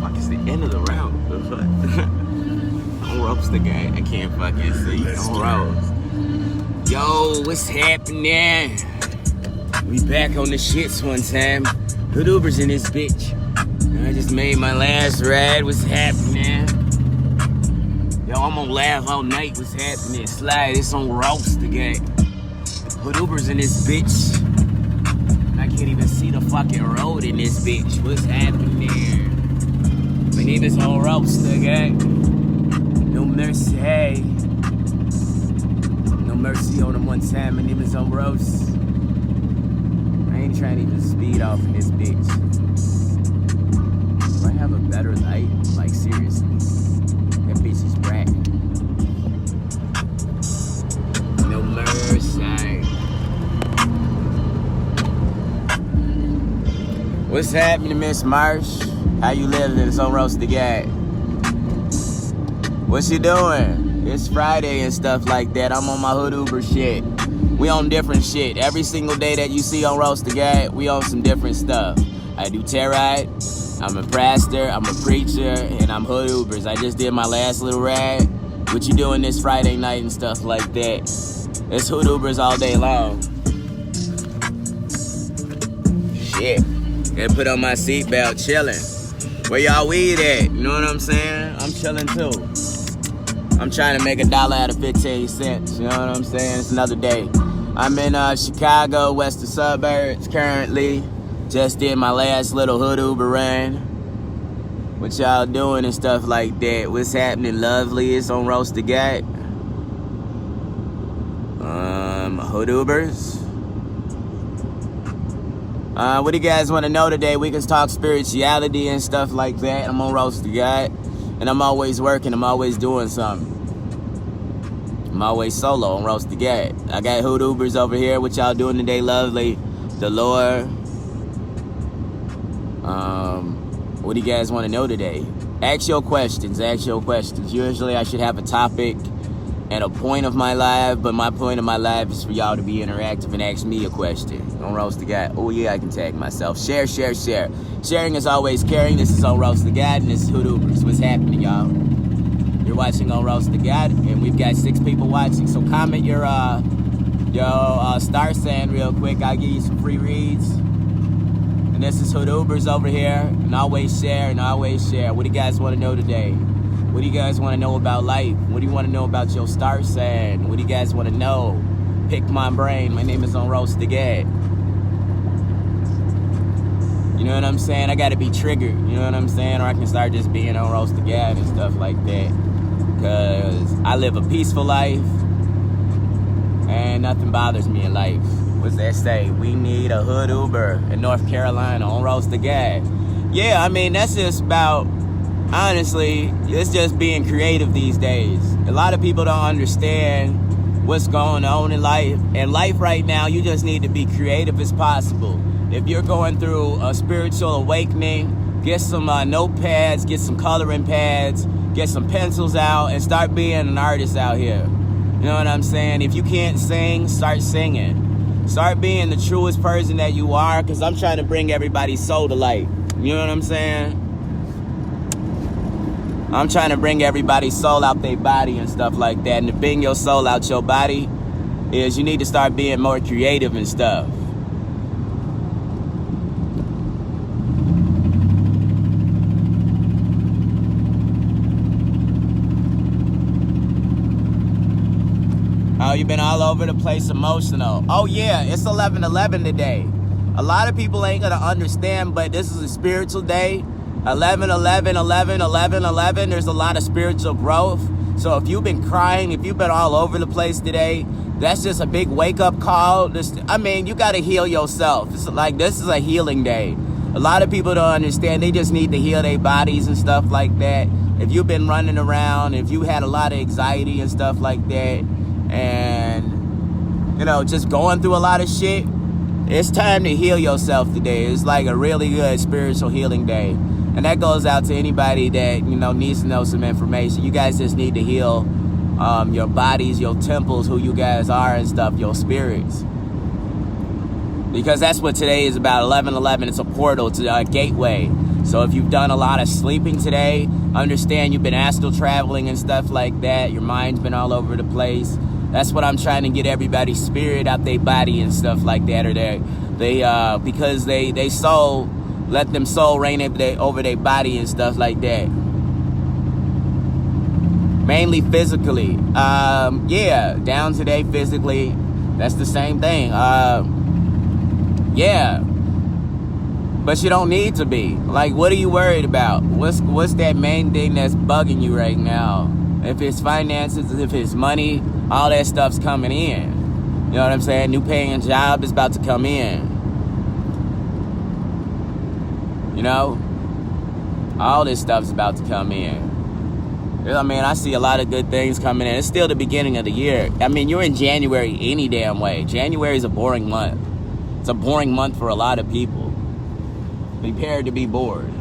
fuck is the end of the route? The fuck? Don't roast the guy. I can't fucking see. Don't roast. Yo, what's happening? We back on the shits one time. Good Ubers in this bitch. I just made my last ride. What's happening? Yo, I'm gonna laugh all night. What's happening? Slide, it's on roast the guy. Good Ubers in this bitch. I can't even see the fucking road in this bitch. What's happening there? My name is on roast the guy. No mercy, hey. No mercy on them one time. My name is on roast. I ain't trying to even speed off in this bitch. Do I have a better light? Like, seriously. That bitch is crack. No mercy. What's happening, Miss Marsh? How you living? It's on roast the guy. What you doing? It's Friday and stuff like that. I'm on my hood Uber shit. We on different shit. Every single day that you see on Roast the Guy, we on some different stuff. I do tarot, I'm a pastor, I'm a preacher, and I'm hood Ubers. I just did my last little ride. What you doing this Friday night and stuff like that? It's hood Ubers all day long. Shit. Gotta put on my seatbelt, chilling. Where y'all weed at? You know what I'm saying? I'm chilling too. I'm trying to make $1 out of 15 cents. You know what I'm saying? It's another day. I'm in Chicago, western suburbs currently. Just did my last little hood Uber run. What y'all doing and stuff like that? What's happening, lovely? It's on Roast the Guy. Hood Ubers. What do you guys want to know today? We can talk spirituality and stuff like that. I'm on Roast the Guy. And I'm always working. I'm always doing something. I'm always solo on Roast the Guy. I got hood Ubers over here. What y'all doing today, lovely? The Lord. What do you guys want to know today? Ask your questions. Ask your questions. Usually I should have a topic and a point of my life, but my point of my life is for y'all to be interactive and ask me a question. On Roast the Guy. Oh yeah, I can tag myself. Share, share, share. Sharing is always caring. This is on Roast the Guy, and this is Hood Ubers. What's happening, y'all? You're watching on Roast the Guy, and we've got 6 people watching. So comment your star sign real quick. I'll give you some free reads. And this is Hood Ubers over here. And always share and always share. What do you guys want to know today? What do you guys want to know about life? What do you want to know about your star sign? What do you guys want to know? Pick my brain. My name is on Roast the Guy. You know what I'm saying? I gotta be triggered, you know what I'm saying? Or I can start just being on Roast the Guy and stuff like that. Cause I live a peaceful life and nothing bothers me in life. What's that say? We need a hood Uber in North Carolina on Roast the Guy. Yeah, I mean, that's just about, honestly, it's just being creative these days. A lot of people don't understand what's going on in life. And life right now, you just need to be creative as possible. If you're going through a spiritual awakening, get some notepads, get some coloring pads, get some pencils out, and start being an artist out here. You know what I'm saying? If you can't sing, start singing. Start being the truest person that you are, because I'm trying to bring everybody's soul to light. You know what I'm saying? I'm trying to bring everybody's soul out their body and stuff like that. And to bring your soul out your body is you need to start being more creative and stuff. Oh, you've been all over the place emotional. Oh yeah, it's 11/11 today. A lot of people ain't gonna understand, but this is a spiritual day. 11/11/11/11/11. There's a lot of spiritual growth. So if you've been crying, if you've been all over the place today, that's just a big wake-up call. You gotta heal yourself. It's like, this is a healing day. A lot of people don't understand. They just need to heal their bodies and stuff like that. If you've been running around, if you had a lot of anxiety and stuff like that, and, you know, just going through a lot of shit, it's time to heal yourself today. It's like a really good spiritual healing day. And that goes out to anybody that, you know, needs to know some information. You guys just need to heal your bodies, your temples, who you guys are and stuff, your spirits. Because that's what today is about, 11/11. It's a portal to a gateway. So if you've done a lot of sleeping today, understand you've been astral traveling and stuff like that. Your mind's been all over the place. That's what I'm trying to get everybody's spirit out their body and stuff like that. Or because they soul, let them soul reign over their body and stuff like that. Mainly physically. Yeah, down today physically. That's the same thing. Yeah. But you don't need to be. Like, what are you worried about? What's that main thing that's bugging you right now? If it's finances, if it's money, all that stuff's coming in. You know what I'm saying? New paying job is about to come in. You know? All this stuff's about to come in. I mean, I see a lot of good things coming in. It's still the beginning of the year. I mean, you're in January any damn way. January is a boring month. It's a boring month for a lot of people. Prepare to be bored.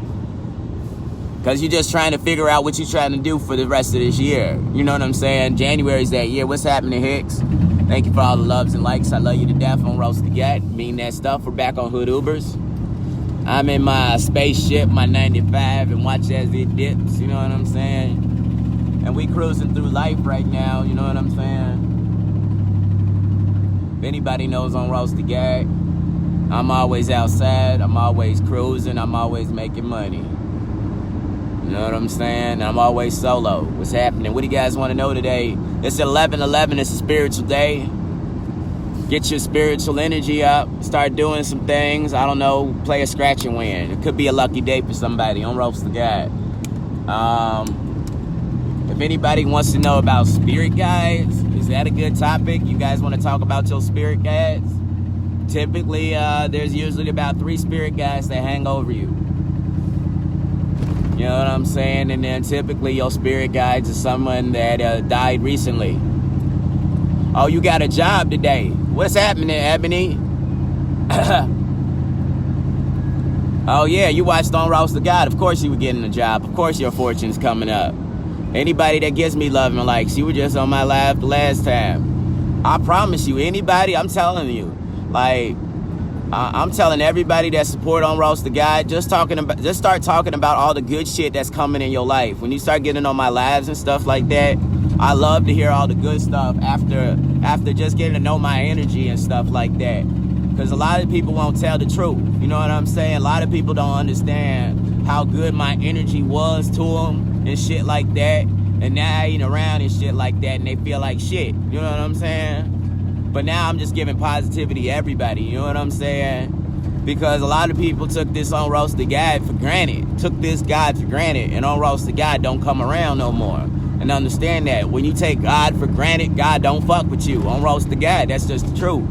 Because you're just trying to figure out what you're trying to do for the rest of this year. You know what I'm saying? January's that year. What's happening, Hicks? Thank you for all the loves and likes. I love you to death on Roast the Gat. Mean that stuff. We're back on Hood Ubers. I'm in my spaceship, my 95, and watch as it dips. You know what I'm saying? And we cruising through life right now, you know what I'm saying? If anybody knows on Roast the Gag, I'm always outside, I'm always cruising, I'm always making money. You know what I'm saying? And I'm always solo. What's happening? What do you guys want to know today? It's 11/11, it's a spiritual day. Get your spiritual energy up, start doing some things. I don't know, play a scratch and win. It could be a lucky day for somebody on Roast the Gag. If anybody wants to know about spirit guides, is that a good topic? You guys want to talk about your spirit guides? Typically, there's usually about 3 spirit guides that hang over you. You know what I'm saying? And then typically your spirit guides is someone that died recently. Oh, you got a job today. What's happening, Ebony? Oh, yeah, you watched on Roast the God. Of course you were getting a job. Of course your fortune's coming up. Anybody that gives me love and likes, you were just on my live the last time. I promise you, anybody, I'm telling you. Like, I'm telling everybody that support on Roast the God, just start talking about all the good shit that's coming in your life. When you start getting on my lives and stuff like that, I love to hear all the good stuff after just getting to know my energy and stuff like that. Because a lot of people won't tell the truth. You know what I'm saying? A lot of people don't understand how good my energy was to them and shit like that. And now I ain't around and shit like that and they feel like shit. You know what I'm saying? But now I'm just giving positivity to everybody. You know what I'm saying? Because a lot of people took this on Roast the God for granted. Took this God for granted. And on Roast the God don't come around no more. And understand that. When you take God for granted, God don't fuck with you. On Roast the God, that's just the truth.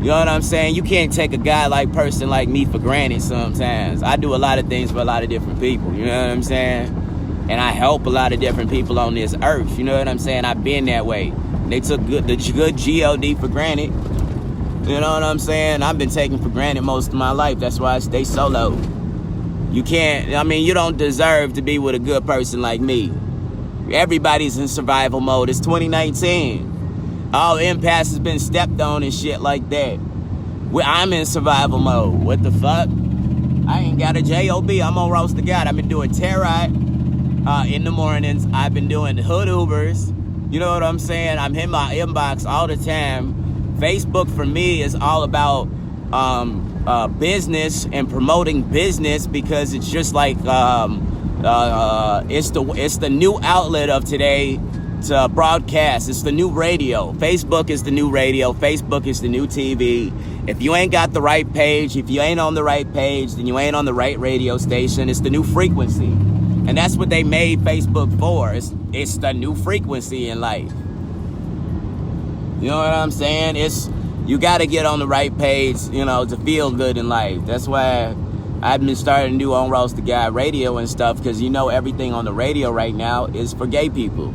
You know what I'm saying? You can't take a God-like person like me for granted sometimes. I do a lot of things for a lot of different people. You know what I'm saying? And I help a lot of different people on this earth. You know what I'm saying? I've been that way. They took the good G-O-D for granted. You know what I'm saying? I've been taken for granted most of my life. That's why I stay solo. You can't, I mean, you don't deserve to be with a good person like me. Everybody's in survival mode. It's 2019. All impasse has been stepped on and shit like that. I'm in survival mode. What the fuck? I ain't got a J.O.B. I'm on Roast the God. I've been doing tarot in the mornings. I've been doing Hood Ubers. You know what I'm saying? I'm in my inbox all the time. Facebook for me is all about business and promoting business because it's just like it's the new outlet of today to broadcast. It's the new radio. Facebook is the new radio. Facebook is the new TV. If you ain't got the right page, if you ain't on the right page, then you ain't on the right radio station. It's the new frequency. And that's what they made Facebook for. It's the new frequency in life. You know what I'm saying? You got to get on the right page, you know, to feel good in life. That's why I've been starting to do on Roast the Guy radio and stuff, because you know everything on the radio right now is for gay people.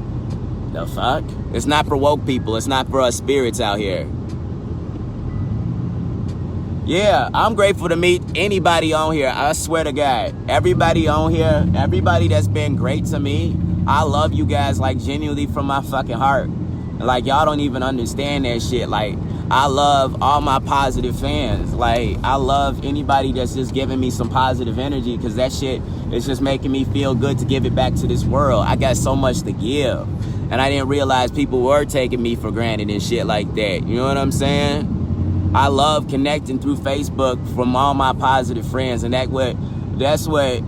The fuck? It's not for woke people. It's not for us spirits out here. Yeah, I'm grateful to meet anybody on here. I swear to God. Everybody on here, everybody that's been great to me, I love you guys, like, genuinely from my fucking heart. Like, y'all don't even understand that shit. Like, I love all my positive fans. Like, I love anybody that's just giving me some positive energy, because that shit is just making me feel good to give it back to this world. I got so much to give. And I didn't realize people were taking me for granted and shit like that. You know what I'm saying? I love connecting through Facebook from all my positive friends. And that's what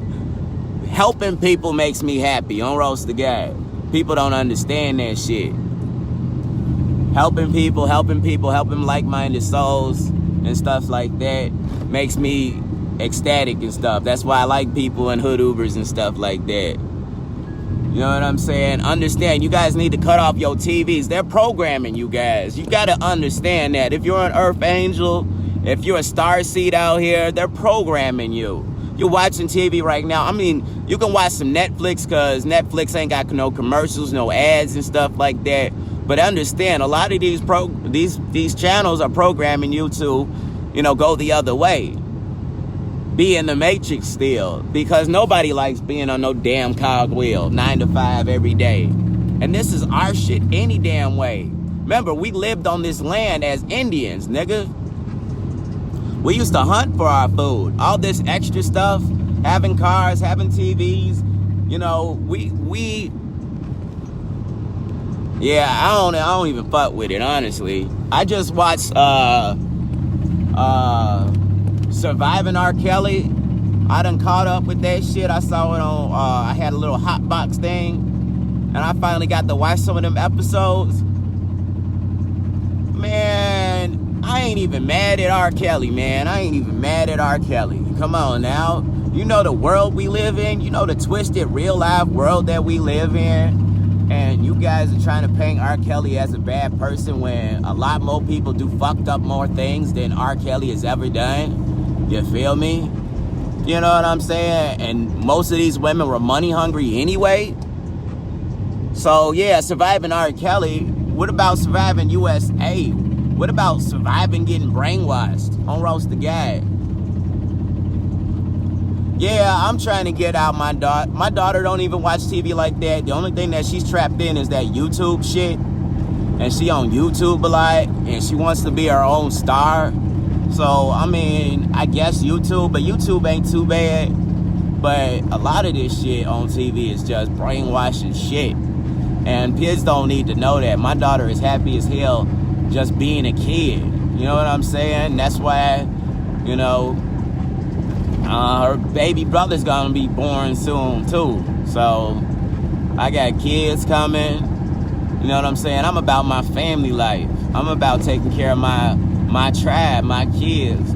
helping people makes me happy. On Roast the Guy. People don't understand that shit. Helping people, helping like-minded souls and stuff like that makes me ecstatic and stuff. That's why I like people in hood Ubers and stuff like that. You know what I'm saying? Understand, you guys need to cut off your TVs. They're programming you guys. You got to understand that. If you're an Earth Angel, if you're a starseed out here, they're programming you. You're watching TV right now. I mean, you can watch some Netflix, because Netflix ain't got no commercials, no ads and stuff like that. But understand, a lot of these channels are programming you to, go the other way. Be in the matrix still. Because nobody likes being on no damn cogwheel, 9 to 5 every day. And this is our shit any damn way. Remember, we lived on this land as Indians, nigga. We used to hunt for our food. All this extra stuff, having cars, having TVs, yeah, I don't even fuck with it, honestly. I just watched Surviving R. Kelly. I done caught up with that shit. I saw it on, I had a little hot box thing, and I finally got to watch some of them episodes. Man, I ain't even mad at R. Kelly, man. I ain't even mad at R. Kelly. Come on now. You know the world we live in. You know the twisted, real-life world that we live in. And you guys are trying to paint R. Kelly as a bad person when a lot more people do fucked up more things than R. Kelly has ever done. You feel me? You know what I'm saying? And most of these women were money hungry anyway. So yeah, surviving R. Kelly. What about surviving USA? What about surviving getting brainwashed? On Roast the Guy. Yeah, I'm trying to get out my daughter. My daughter don't even watch TV like that. The only thing that she's trapped in is that YouTube shit. And she on YouTube a lot. And she wants to be her own star. So, I mean, I guess YouTube. But YouTube ain't too bad. But a lot of this shit on TV is just brainwashing shit. And kids don't need to know that. My daughter is happy as hell just being a kid. You know what I'm saying? That's why, her baby brother's gonna be born soon too. So I got kids coming. You know what I'm saying? I'm about my family life. I'm about taking care of my tribe, my kids,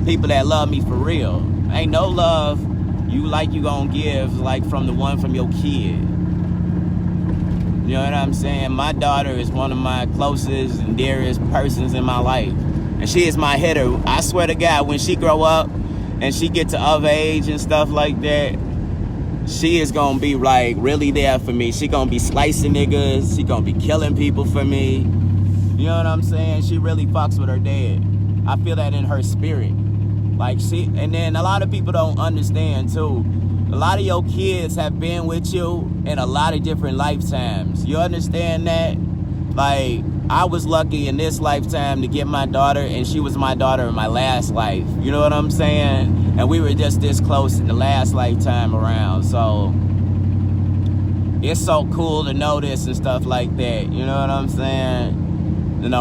people that love me for real. Ain't no love you gonna give like from the one from your kid. You know what I'm saying? My daughter is one of my closest and dearest persons in my life, and she is my hitter. I swear to God, when she grow up and she get to of age and stuff like that, she is gonna be like really there for me. She gonna be slicing niggas. She gonna be killing people for me. You know what I'm saying? She really fucks with her dad. I feel that in her spirit. Like and then a lot of people don't understand too. A lot of your kids have been with you in a lot of different lifetimes. You understand that? Like, I was lucky in this lifetime to get my daughter, and she was my daughter in my last life. You know what I'm saying? And we were just this close in the last lifetime around. So it's so cool to know this and stuff like that. You know what I'm saying?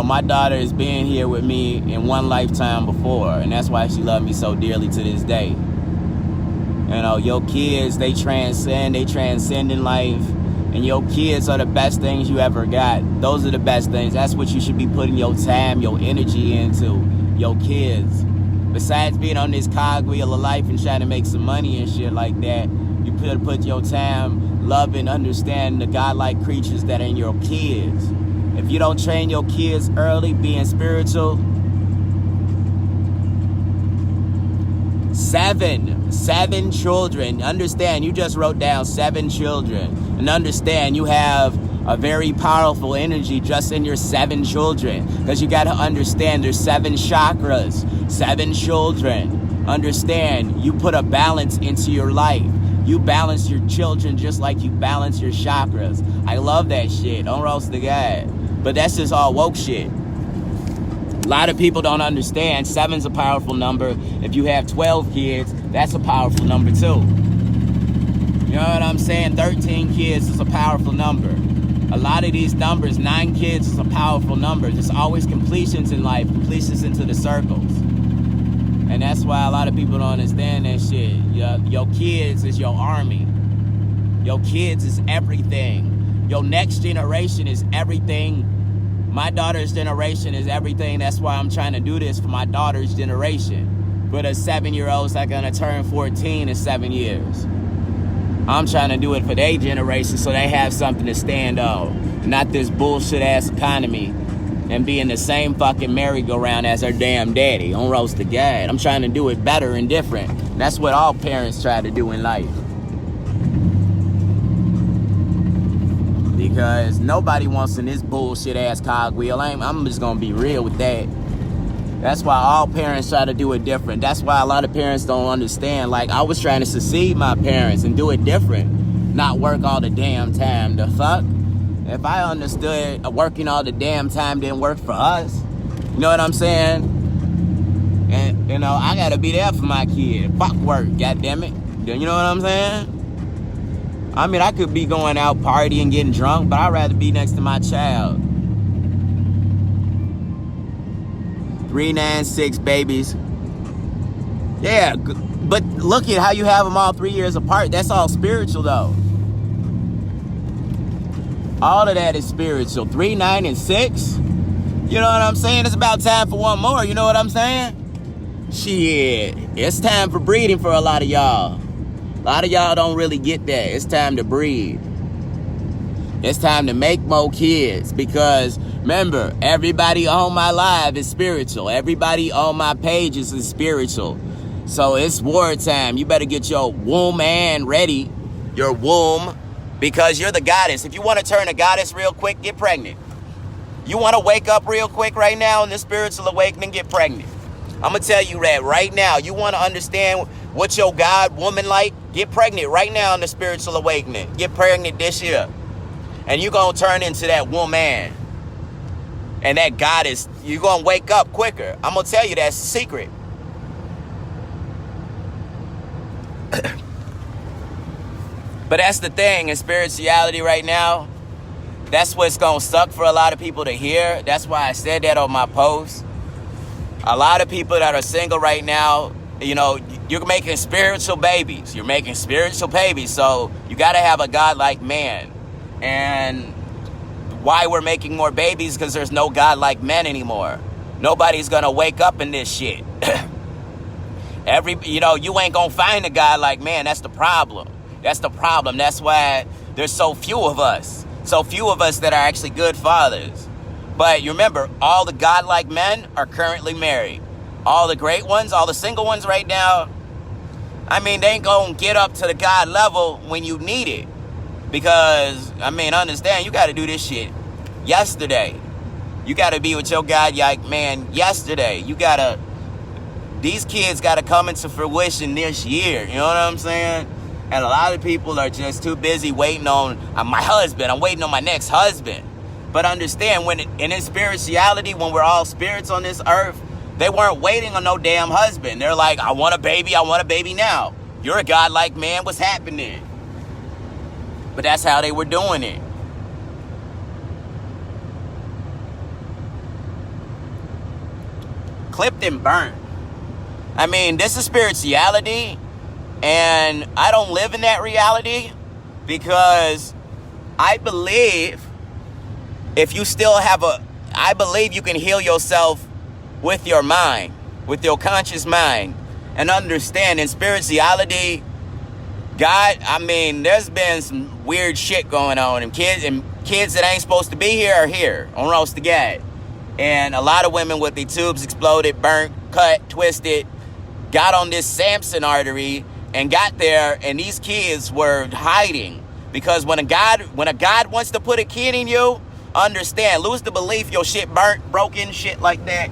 My daughter has been here with me in one lifetime before, and that's why she loved me so dearly to this day. Your kids, they transcend in life. And your kids are the best things you ever got. Those are the best things. That's what you should be putting your time, your energy into. Your kids. Besides being on this cogwheel of life and trying to make some money and shit like that, you put your time loving, understanding the godlike creatures that are in your kids. If you don't train your kids early, being spiritual, seven children. Understand, you just wrote down 7 children. And understand, you have a very powerful energy just in your 7 children. Because you got to understand, there's 7 chakras, 7 children. Understand, you put a balance into your life. You balance your children just like you balance your chakras. I love that shit. Don't roast the guy. But that's just all woke shit. A lot of people don't understand 7's a powerful number. If you have 12 kids, that's a powerful number too. You know what I'm saying? 13 kids is a powerful number. A lot of these numbers, 9 kids is a powerful number. There's always completions in life, completions into the circles. And that's why a lot of people don't understand that shit. Your kids is your army. Your kids is everything. Your next generation is everything. My daughter's generation is everything. That's why I'm trying to do this for my daughter's generation. But a 7-year-old's not gonna turn 14 in 7 years. I'm trying to do it for their generation so they have something to stand on. Not this bullshit ass economy and be in the same fucking merry-go-round as her damn daddy on roast the gad. I'm trying to do it better and different. That's what all parents try to do in life. Because nobody wants in this bullshit ass cogwheel. I'm just gonna be real with that. That's why all parents try to do it different. That's why a lot of parents don't understand. Like, I was trying to succeed my parents and do it different. Not work all the damn time. The fuck? If I understood working all the damn time didn't work for us, you know what I'm saying? And, you know, I gotta be there for my kid. Fuck work, goddammit. You know what I'm saying? I mean, I could be going out partying, getting drunk, but I'd rather be next to my child. 3, 9, 6 babies. Yeah, but look at how you have them all 3 years apart. That's all spiritual, though. All of that is spiritual. 3, 9, and 6. You know what I'm saying? It's about time for one more. You know what I'm saying? Shit. It's time for breeding for a lot of y'all. A lot of y'all don't really get that. It's time to breed. It's time to make more kids. Because, remember, everybody on my live is spiritual. Everybody on my pages is spiritual. So it's wartime. You better get your womb and ready. Your womb. Because you're the goddess. If you want to turn a goddess real quick, get pregnant. You want to wake up real quick right now in this spiritual awakening, get pregnant. I'm going to tell you that right now. You want to understand what your God woman like? Get pregnant right now in the spiritual awakening. Get pregnant this year. And you're going to turn into that woman. And that goddess, you're going to wake up quicker. I'm going to tell you that's the secret. But that's the thing in spirituality right now. That's what's going to suck for a lot of people to hear. That's why I said that on my post. A lot of people that are single right now, you know, you're making spiritual babies. You're making spiritual babies. So you got to have a godlike man. And why we're making more babies? Because there's no godlike men anymore. Nobody's going to wake up in this shit. You ain't going to find a godlike man. That's the problem. That's the problem. That's why there's so few of us. So few of us that are actually good fathers. But you remember, all the godlike men are currently married. All the great ones, all the single ones right now, I mean, they ain't going to get up to the God level when you need it. Because, I mean, understand, you got to do this shit yesterday. You got to be with your God-like man yesterday. These kids got to come into fruition this year. You know what I'm saying? And a lot of people are just too busy waiting on my husband. I'm waiting on my next husband. But understand, in spirituality, when we're all spirits on this earth, they weren't waiting on no damn husband. They're like, I want a baby now. You're a godlike man, what's happening? But that's how they were doing it. Clipped and burnt. I mean, this is spirituality. And I don't live in that reality because I believe if you still have I believe you can heal yourself with your mind, with your conscious mind, and understand in spirituality, God, I mean, there's been some weird shit going on, and kids that ain't supposed to be here are here on roast the God. And a lot of women with their tubes exploded, burnt, cut, twisted, got on this Samson artery and got there, and these kids were hiding. Because when a God wants to put a kid in you, understand, lose the belief your shit burnt, broken, shit like that.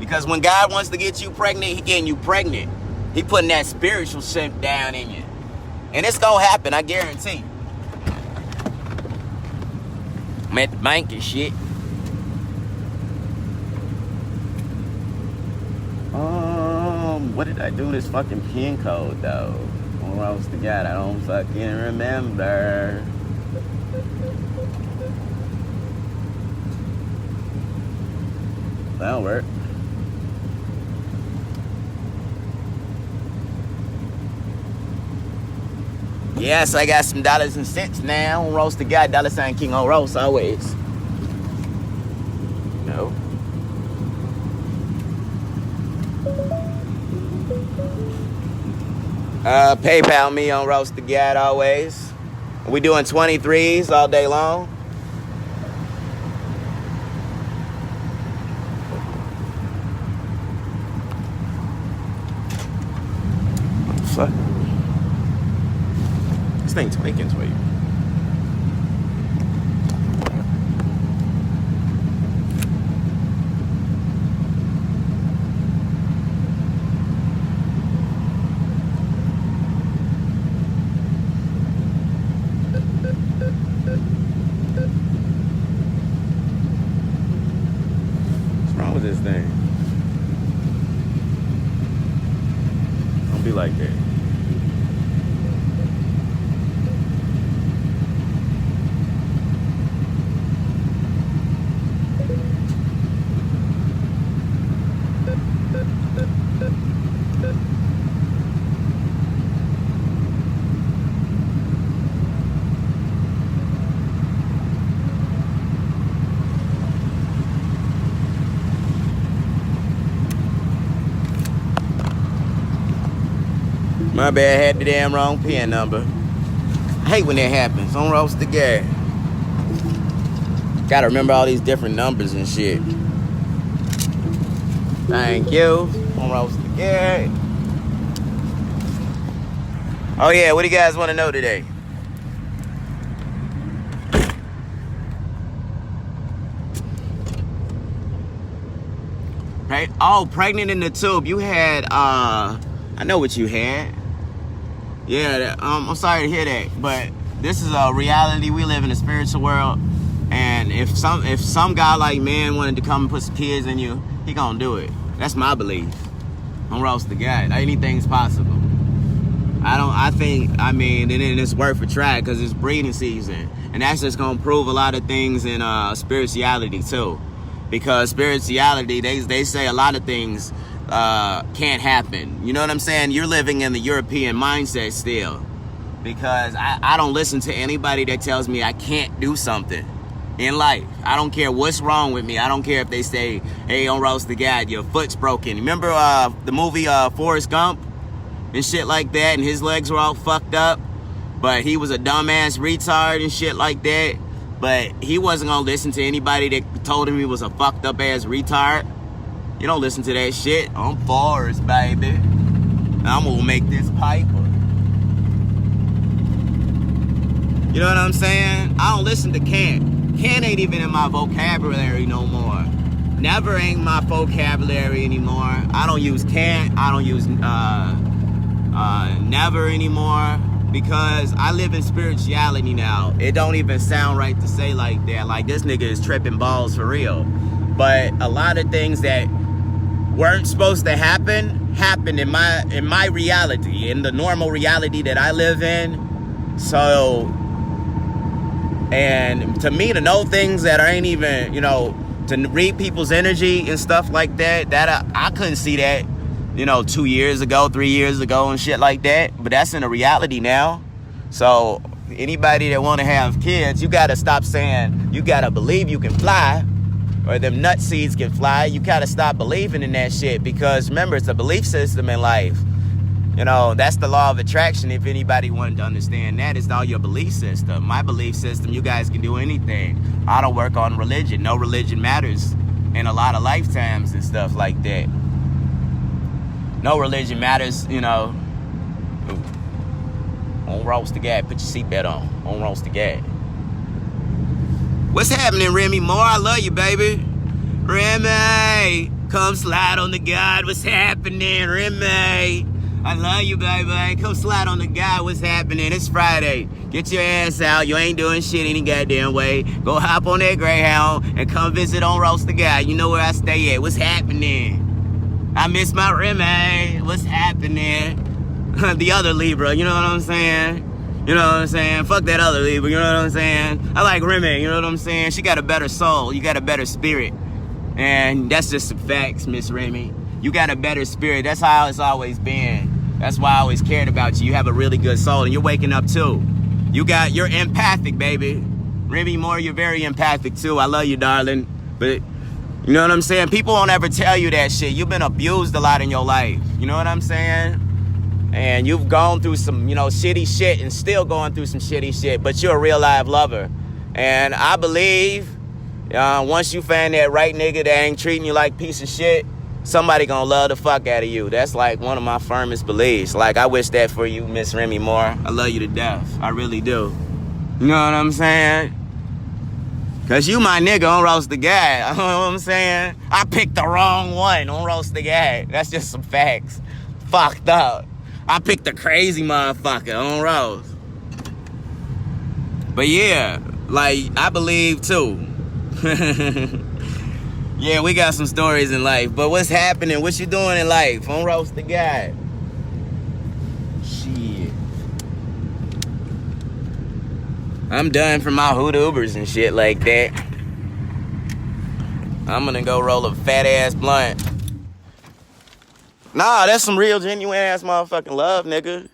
Because when God wants to get you pregnant, he getting you pregnant. He putting that spiritual shit down in you. And it's gonna happen, I guarantee. I'm at the bank and shit. what did I do this fucking pin code though? On Roast to God, I don't fucking remember. That'll work. Yes, I got some dollars and cents now on Roast to God. $ King on Roast always. No. PayPal me on Roast to God always. We doing 23s all day long. What the fuck? This thing tweaking for you. What's wrong with this thing? Don't be like that. My bad, I had the damn wrong PIN number. I hate when that happens. On Roast to God. Gotta remember all these different numbers and shit. Thank you. On Roast to God. Oh yeah, what do you guys want to know today? Right? Oh, pregnant in the tube. You had, I know what you had. Yeah, I'm sorry to hear that, but this is a reality. We live in a spiritual world, and if some guy like man wanted to come and put some kids in you, he gonna do it. That's my belief. On Roast to God, anything's possible. I mean, and then it's worth a try because it's breeding season, and that's just gonna prove a lot of things in spirituality too, because spirituality, they say a lot of things can't happen. You know what I'm saying? You're living in the European mindset still, because I don't listen to anybody that tells me I can't do something in life. I don't care what's wrong with me. I don't care if they say, hey, on Roast to God, your foot's broken. Remember the movie Forrest Gump and shit like that, and his legs were all fucked up, but he was a dumbass retard and shit like that, but he wasn't gonna listen to anybody that told him he was a fucked up ass retard. You don't listen to that shit. I'm Forrest, baby. I'm gonna make this paper. You know what I'm saying? I don't listen to can't. Can't ain't even in my vocabulary no more. Never ain't my vocabulary anymore. I don't use can't. I don't use never anymore, because I live in spirituality now. It don't even sound right to say like that. Like, this nigga is tripping balls for real. But a lot of things that weren't supposed to happened in my reality, in the normal reality that I live in. So, and to me, to know things that ain't even, you know, to read people's energy and stuff like that, I couldn't see that, you know, 2 years ago, 3 years ago and shit like that. But that's in a reality now. So anybody that want to have kids, you got to stop saying you got to believe you can fly, or them nut seeds can fly. You gotta stop believing in that shit, because remember, it's a belief system in life. You know, that's the law of attraction. If anybody wanted to understand that, it's all your belief system. My belief system, you guys can do anything. I don't work on religion. No religion matters in a lot of lifetimes and stuff like that. No religion matters, you know. On Roast to God, put your seatbelt on Roast to God. What's happening, Remy Moore? I love you, baby. Remy, come slide on the God. What's happening, Remy? I love you, baby. Come slide on the God. What's happening? It's Friday. Get your ass out. You ain't doing shit any goddamn way. Go hop on that Greyhound and come visit on Roast to God. You know where I stay at. What's happening? I miss my Remy. What's happening? The other Libra, you know what I'm saying? You know what I'm saying? Fuck that other Libra, you know what I'm saying? I like Remy, you know what I'm saying? She got a better soul. You got a better spirit. And that's just some facts, Miss Remy. You got a better spirit. That's how it's always been. That's why I always cared about you. You have a really good soul, and you're waking up too. You're empathic, baby. Remy Moore, you're very empathic too. I love you, darling. But you know what I'm saying? People won't ever tell you that shit. You've been abused a lot in your life. You know what I'm saying? And you've gone through some, shitty shit and still going through some shitty shit. But you're a real live lover. And I believe once you find that right nigga that ain't treating you like piece of shit, somebody gonna love the fuck out of you. That's like one of my firmest beliefs. Like, I wish that for you, Miss Remy Moore. I love you to death. I really do. You know what I'm saying? Cause you my nigga on Roast the Guy. You know what I'm saying? I picked the wrong one on Roast the Guy. That's just some facts. Fucked up. I picked the crazy motherfucker on Roast. But yeah, like, I believe too. Yeah, we got some stories in life. But what's happening? What you doing in life? On Roast the Guy. Shit. I'm done for my hood Ubers and shit like that. I'm gonna go roll a fat ass blunt. Nah, that's some real genuine ass motherfucking love, nigga.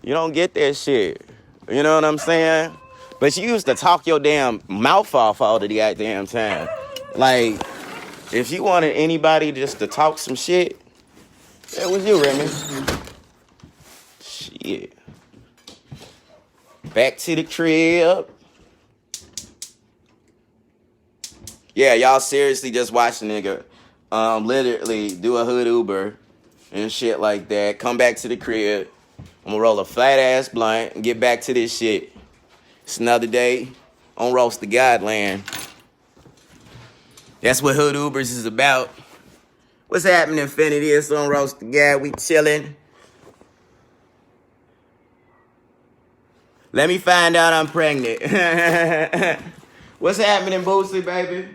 You don't get that shit. You know what I'm saying? But you used to talk your damn mouth off all the goddamn time. Like, if you wanted anybody just to talk some shit, that was you, Remy. Shit. Back to the crib. Yeah, y'all seriously just watch a nigga literally do a hood Uber and shit like that. Come back to the crib. I'm gonna roll a flat ass blunt and get back to this shit. It's another day on Roast the God land. That's what hood Ubers is about. What's happening, Infinity? It's on Roast the God. We chilling. Let me find out I'm pregnant. What's happening, Boosie, baby?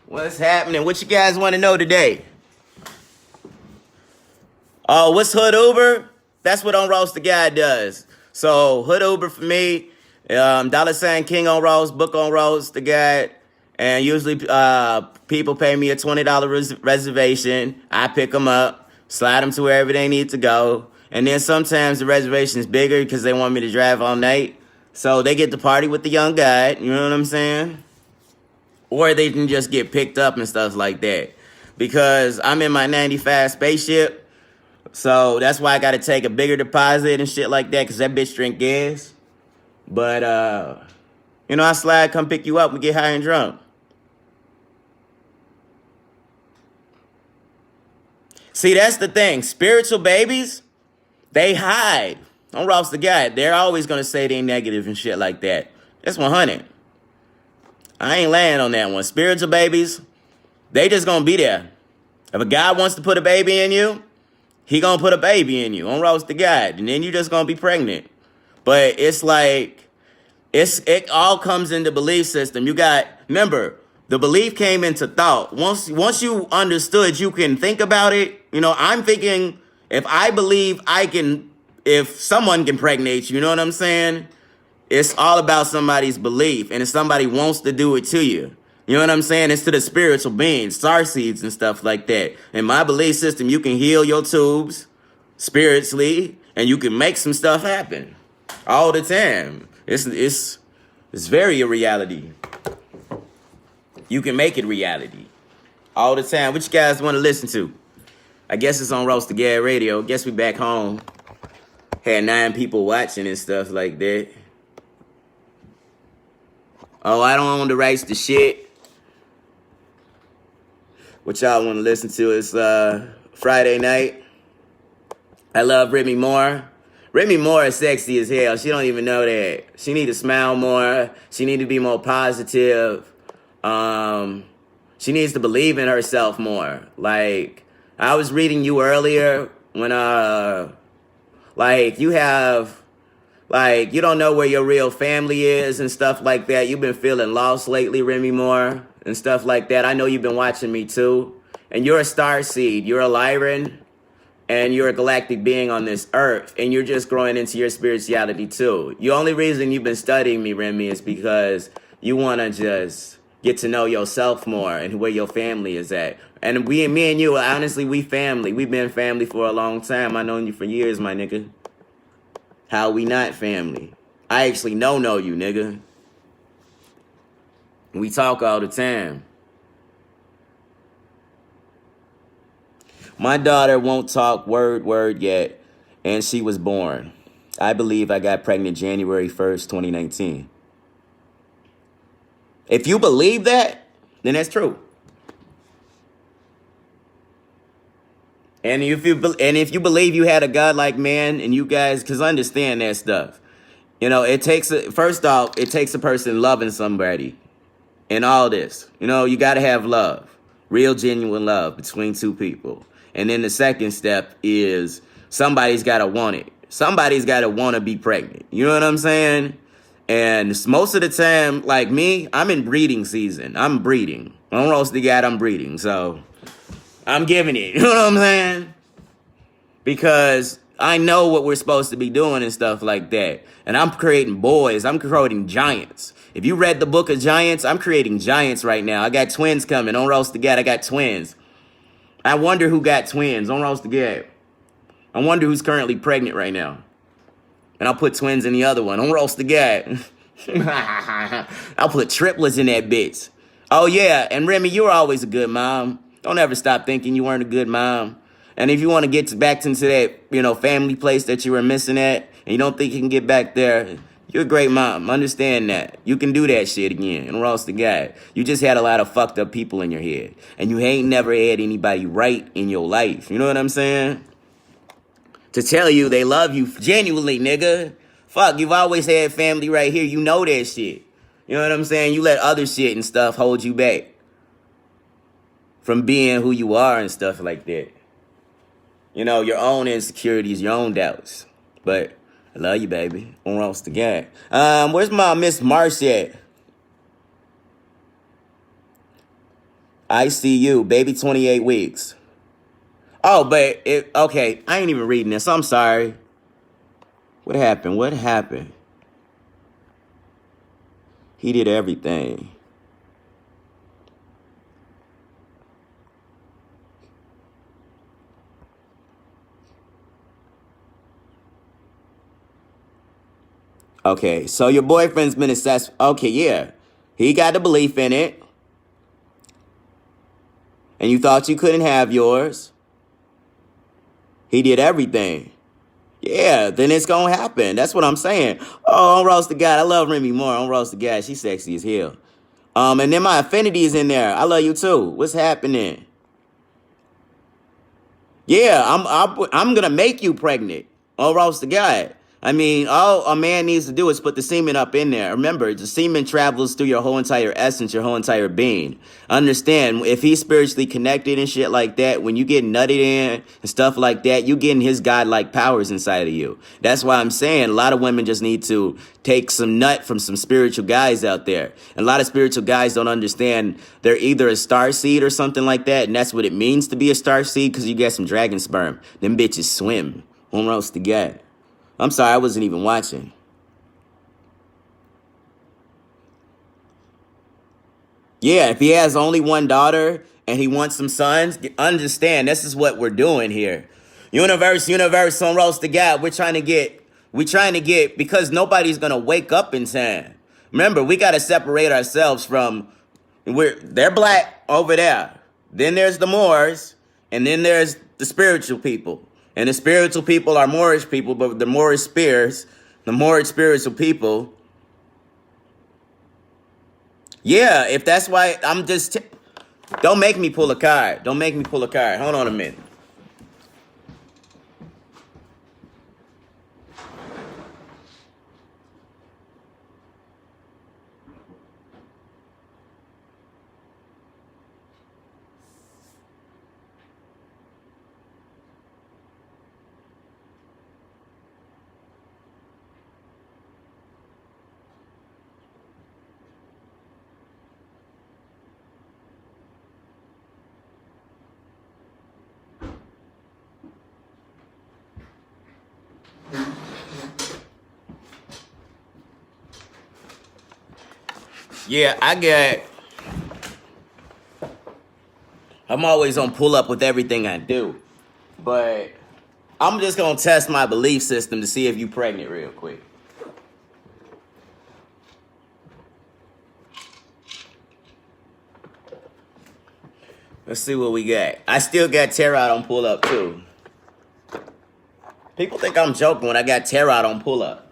What's happening? What you guys want to know today? Oh, what's Hood Uber? That's what On Roast the Guy does. So, Hood Uber for me, $ King on Roast, Book on Roast the Guy, and usually people pay me a $20 reservation. I pick them up, slide them to wherever they need to go, and then sometimes the reservation is bigger because they want me to drive all night. So they get to party with the young guy, you know what I'm saying? Or they can just get picked up and stuff like that. Because I'm in my 95 spaceship, so that's why I got to take a bigger deposit and shit like that, because that bitch drink gas. But, I slide, come pick you up, we get high and drunk. See, that's the thing. Spiritual babies, they hide. Don't roast the guy. They're always going to say they negative and shit like that. That's 100. I ain't laying on that one. Spiritual babies, they just going to be there. If a guy wants to put a baby in you, he going to put a baby in you. Don't roast the guy. And then you just going to be pregnant. But it's like, it all comes into belief system. Remember, the belief came into thought. Once you understood, you can think about it. I'm thinking, if I believe if someone can impregnate you, you know what I'm saying? It's all about somebody's belief. And if somebody wants to do it to you, you know what I'm saying? It's to the spiritual beings, star seeds and stuff like that. In my belief system, you can heal your tubes spiritually, and you can make some stuff happen all the time. It's very a reality. You can make it reality all the time. What you guys want to listen to? I guess it's on Roast the Gad Radio. Guess we back home. Had 9 people watching and stuff like that. Oh, I don't own the rights to shit. What y'all want to listen to is Friday Night. I love Remy Moore. Remy Moore is sexy as hell. She don't even know that. She need to smile more. She need to be more positive. She needs to believe in herself more. Like, I was reading you earlier when like you have, like, you don't know where your real family is and stuff like that. You've been feeling lost lately, Remy Moore, and stuff like that. I know you've been watching me too. And you're a star seed. You're a Lyran, and you're a galactic being on this earth. And you're just growing into your spirituality too. The only reason you've been studying me, Remy, is because you want to just get to know yourself more and where your family is at. And me and you, honestly, we family. We've been family for a long time. I've known you for years, my nigga. How we not family? I actually know you, nigga. We talk all the time. My daughter won't talk word yet, and she was born. I believe I got pregnant January 1st, 2019. If you believe that, then that's true. And if you believe you had a godlike man, and you guys, because understand that stuff, you know, first off, it takes a person loving somebody, and all this. You know, you got to have love, real, genuine love between two people. And then the second step is somebody's got to want it. Somebody's got to want to be pregnant. You know what I'm saying? And most of the time, like me, I'm in breeding season. I'm breeding. On roast the God, I'm breeding. So I'm giving it. You know what I'm saying? Because I know what we're supposed to be doing and stuff like that. And I'm creating boys. I'm creating giants. If you read the book of Giants, I'm creating giants right now. I got twins coming. On roast the God, I got twins. I wonder who got twins. On roast the God. I wonder who's currently pregnant right now. And I'll put twins in the other one. On roast the God. I'll put triplets in that bitch. Oh, yeah. And Remy, you were always a good mom. Don't ever stop thinking you weren't a good mom. And if you want to get back into that, you know, family place that you were missing at, and you don't think you can get back there, you're a great mom. Understand that. You can do that shit again. And roast the God. You just had a lot of fucked up people in your head. And you ain't never had anybody right in your life. You know what I'm saying? To tell you they love you genuinely, nigga. Fuck, you've always had family right here. You know that shit. You know what I'm saying? You let other shit and stuff hold you back from being who you are and stuff like that. You know, your own insecurities, your own doubts. But I love you, baby. On roast the God. Where's my Miss Marsh at? I see you, baby, 28 weeks. Oh, but okay, I ain't even reading this. I'm sorry. What happened? He did everything. Okay, so your boyfriend's been assessed. Okay, yeah. He got the belief in it. And you thought you couldn't have yours. He did everything. Yeah, then it's going to happen. That's what I'm saying. Oh, on roast the God. I love Remy Moore. On roast the God. She's sexy as hell. And then my affinity is in there. I love you too. What's happening? Yeah, I'm going to make you pregnant. On roast the God. I mean, all a man needs to do is put the semen up in there. Remember, the semen travels through your whole entire essence, your whole entire being. Understand, if he's spiritually connected and shit like that, when you get nutted in and stuff like that, you getting his godlike powers inside of you. That's why I'm saying a lot of women just need to take some nut from some spiritual guys out there. And a lot of spiritual guys don't understand they're either a star seed or something like that, and that's what it means to be a star seed, because you got some dragon sperm. Them bitches swim. On roast the God. I'm sorry, I wasn't even watching. Yeah, if he has only one daughter and he wants some sons, understand this is what we're doing here. Universe, on roast the God. We're trying to get, because nobody's gonna wake up in time. Remember, we gotta separate ourselves from, they're black over there. Then there's the Moors, and then there's the spiritual people. And the spiritual people are Moorish people, but the Moorish spirits, the Moorish spiritual people. Yeah, if that's why I'm just... don't make me pull a card. Don't make me pull a card. Hold on a minute. Yeah, I'm always on pull up with everything I do. But I'm just going to test my belief system to see if you pregnant real quick. Let's see what we got. I still got tear out on pull up too. People think I'm joking when I got tear out on pull up.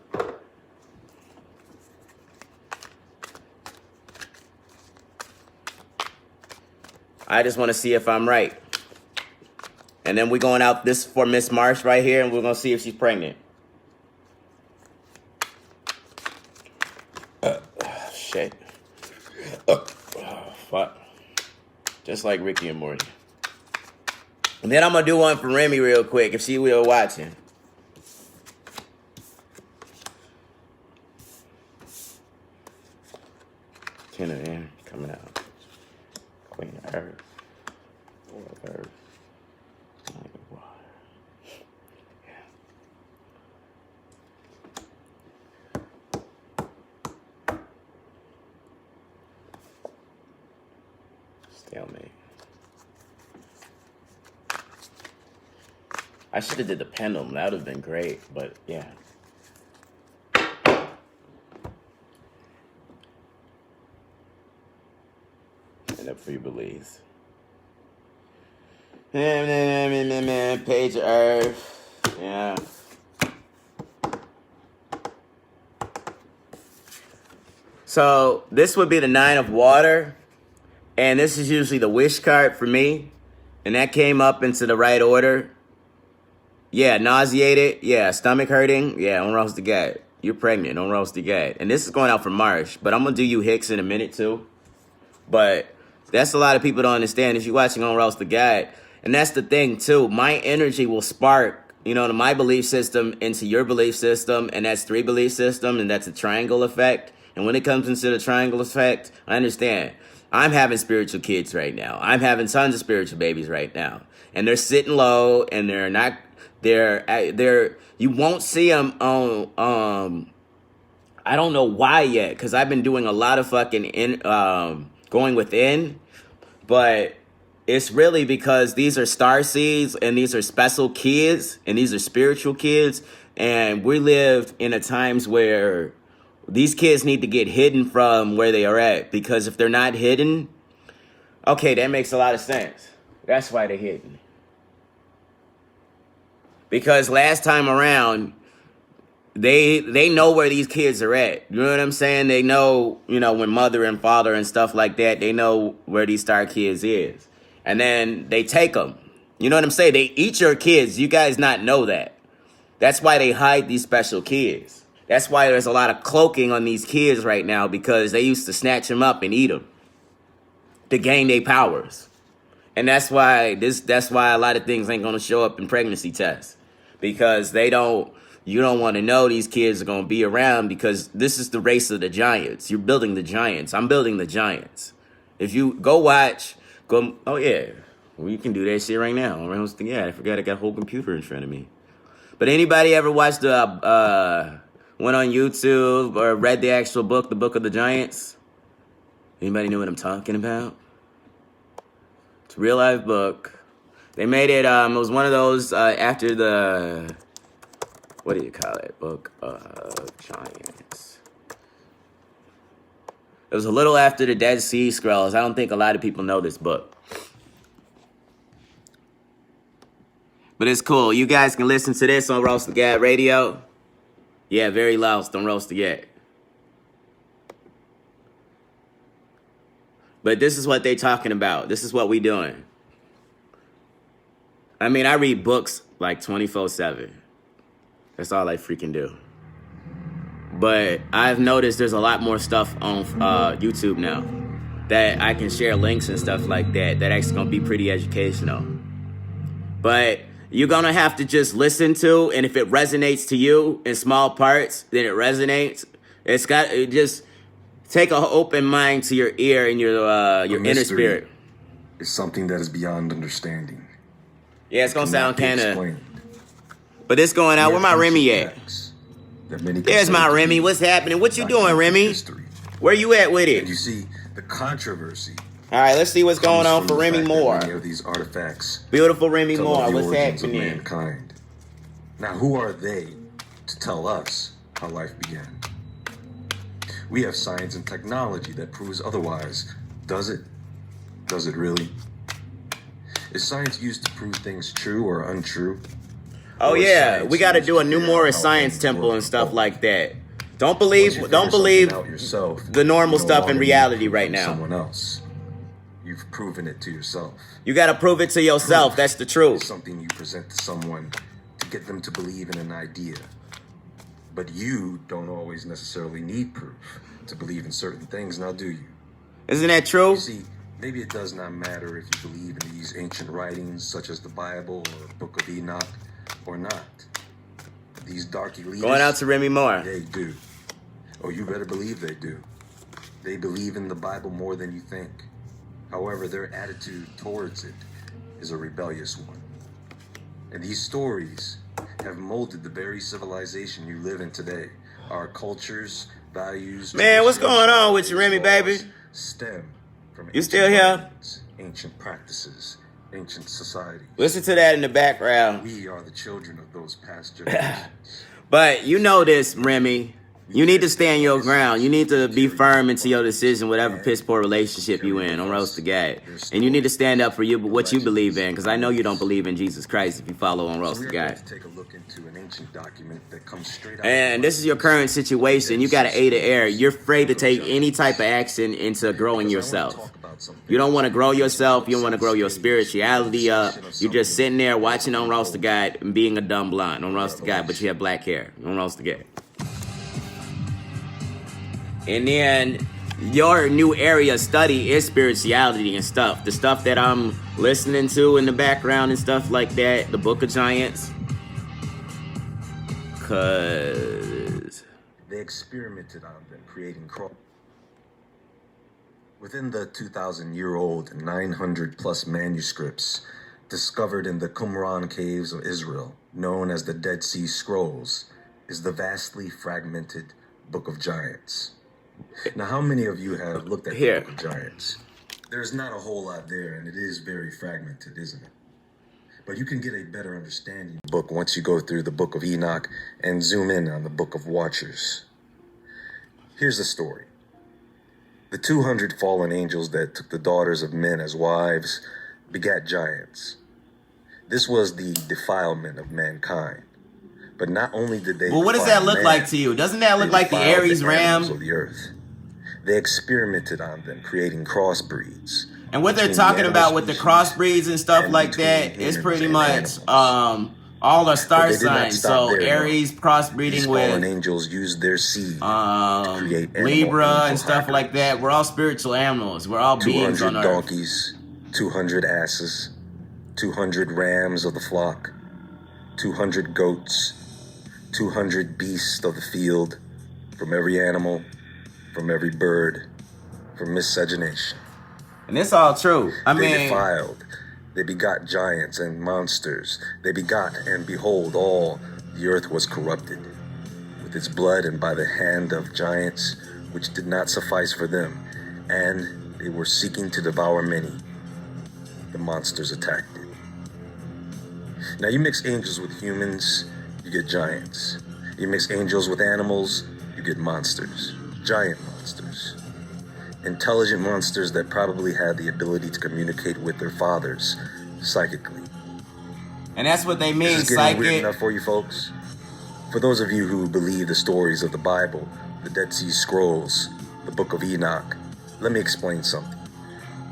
I just want to see if I'm right. And then we're going out this for Miss Marsh right here, and we're going to see if she's pregnant. Shit. Fuck. Just like Ricky and Morty. And then I'm going to do one for Remy real quick if she will watching. Ten of them coming out. Queen of Earth. Four of Earth. Nine of Water. Yeah. Stalemate. I should have did the pendulum. That would have been great, but yeah. And up for your beliefs. Page of Earth. Yeah. So this would be the Nine of Water. And this is usually the wish card for me. And that came up into the right order. Yeah, nauseated. Yeah, stomach hurting. Yeah, don't roast the gut. You're pregnant. Don't roast the gut. And this is going out for Marsh. But I'm going to do you Hicks in a minute too. But that's a lot of people don't understand if you're watching on Roast the Guide. And that's the thing too. My energy will spark, my belief system into your belief system. And that's 3 belief system. And that's a triangle effect. And when it comes into the triangle effect, I understand. I'm having spiritual kids right now. I'm having tons of spiritual babies right now. And they're sitting low and they're you won't see them on, I don't know why yet. Because I've been doing a lot of fucking going within. But it's really because these are star seeds and these are special kids and these are spiritual kids. And we live in a times where these kids need to get hidden from where they are at. Because if they're not hidden, okay, that makes a lot of sense. That's why they're hidden. Because last time around, they know where these kids are at. You know what I'm saying? They know, when mother and father and stuff like that, they know where these star kids is. And then they take them. You know what I'm saying? They eat your kids. You guys not know that. That's why they hide these special kids. That's why there's a lot of cloaking on these kids right now, because they used to snatch them up and eat them to gain their powers. And that's why a lot of things ain't going to show up in pregnancy tests, because you don't want to know these kids are going to be around, because this is the race of the giants. You're building the giants. I'm building the giants. If you oh yeah, well, you can do that shit right now. Yeah, I forgot I got a whole computer in front of me. But anybody ever watched went on YouTube or read the actual book, The Book of the Giants? Anybody know what I'm talking about? It's a real life book. They made it, it was one of those after the, what do you call it? Book of Giants. It was a little after the Dead Sea Scrolls. I don't think a lot of people know this book. But it's cool. You guys can listen to this on Roast the Gad Radio. Yeah, very loud. Don't roast the Gad. But this is what they talking about. This is what we doing. I mean, I read books like 24/7. That's all I freaking do. But I've noticed there's a lot more stuff on YouTube now that I can share links and stuff like that actually going to be pretty educational. But you're going to have to just listen to, and if it resonates to you in small parts, then it resonates. Just take an open mind to your ear and your inner spirit. It's something that is beyond understanding. Yeah, it's going to sound kind of... But it's going out. Where my Remy at? There's my Remy. What's happening? What you doing, Remy? Where you at with And it? you see, the controversy All right, let's see what's going comes on from for the Remy fact that Moore. many of these artifacts Beautiful Remy tell Moore. of the What's origins of happening? mankind. Now, who are they to tell us how life began? We have science and technology that proves otherwise. Does it? Does it really? Is science used to prove things true or untrue? Oh Or is yeah, science we got to used do a to new figure out Moorish how science things temple work and or stuff both? like that. Don't Once believe, you figure don't something believe out yourself, the normal you no stuff in longer need reality proof right from now. someone else. You've proven it to yourself. You got to prove it to yourself. Proof That's the is truth. something you present to someone to get them to believe in an idea. But you don't always necessarily need proof to believe in certain things, now do you? Isn't that true? You see, maybe it does not matter if you believe in these ancient writings such as the Bible or the Book of Enoch or not. These dark elitists, Going out to Remy Moore. they do. Oh, you better believe they do. They believe in the Bible more than you think. However, their attitude towards it is a rebellious one. And these stories have molded the very civilization you live in today. Our cultures, values, Man, what's traditions, going on with you, Remy, laws baby? stem from You still ancient here? writings, ancient practices, ancient societies. Listen to that in the background. We are the children of those past generations. But you know this, Remy. You need to stand your ground. You need to be firm into your decision, whatever piss poor relationship you in on Roast the Gad. And you need to stand up for you, what you believe in, because I know you don't believe in Jesus Christ if you follow on Roast So the we are going Gad. to take a look into an ancient document that comes straight out And of this is your current situation. You got to A to air. You're afraid to take any type of action into growing yourself. You don't want to grow yourself. You don't want to grow your spirituality up. You're just sitting there watching on Roast the Gad and being a dumb blonde on Roast the Gad, but you have black hair on Roast the Gad. And then your new area of study is spirituality and stuff. The stuff that I'm listening to in the background and stuff like that. The Book of Giants. Cause They experimented on them, creating within the 2,000-year-old 900 plus manuscripts discovered in the Qumran caves of Israel, known as the Dead Sea Scrolls, is the vastly fragmented Book of Giants. Now, how many of you have looked at Here. the Book of Giants? There's not a whole lot there, and it is very fragmented, isn't it? But you can get a better understanding of the book once you go through the Book of Enoch and zoom in on the Book of Watchers. Here's the story. The 200 fallen angels that took the daughters of men as wives begat giants. This was the defilement of mankind. But not only did they well, what does defile that look man, like to you? Doesn't that look they like the defiled Aries animals ram? of the earth. They experimented on them, creating crossbreeds. And what they're between talking the about animal with the species crossbreeds and stuff and like between that is humans pretty and much animals. all are star But they did not signs. stop So there, no. Aries These crossbreeding fallen with angels used their seed to create animal Libra angel and stuff like hybrids. that. We're all spiritual animals. We're all beings 200 on Earth. donkeys, 200 asses, 200 rams of the flock, 200 goats, 200 beasts of the field, from every animal, from every bird, from miscegenation. And it's all true. I They mean, defiled. They begot giants and monsters. They begot, and behold, all the earth was corrupted with its blood and by the hand of giants, which did not suffice for them, and they were seeking to devour many. The monsters attacked it. Now you mix angels with humans, you get giants. You mix angels with animals, you get monsters. Giant monsters. Intelligent monsters that probably had the ability to communicate with their fathers psychically. and that's what they mean, This is getting weird psychic. enough for you folks? For those of you who believe the stories of the Bible, the Dead Sea Scrolls, the Book of Enoch, let me explain something.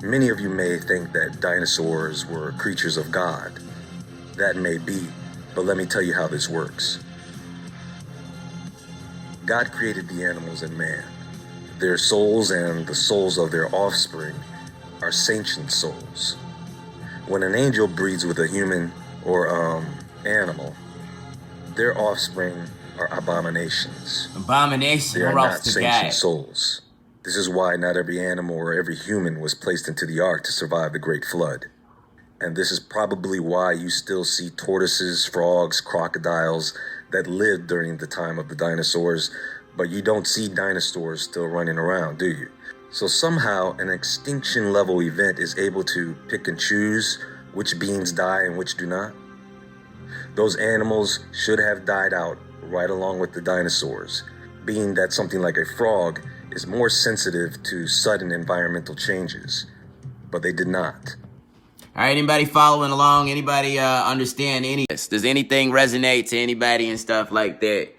Many of you may think that dinosaurs were creatures of God. That may be, but let me tell you how this works. God created the animals and man. Their souls and the souls of their offspring are sentient souls. When an angel breeds with a human or animal, their offspring are abominations. Abomination. They are We're not off the sentient guy. souls. This is why not every animal or every human was placed into the ark to survive the great flood. And this is probably why you still see tortoises, frogs, crocodiles that lived during the time of the dinosaurs, But you don't see dinosaurs still running around, do you? So somehow an extinction level event is able to pick and choose which beings die and which do not. Those animals should have died out right along with the dinosaurs, being that something like a frog is more sensitive to sudden environmental changes. But they did not. All right, anybody following along? Anybody understand any of this? Does anything resonate to anybody and stuff like that?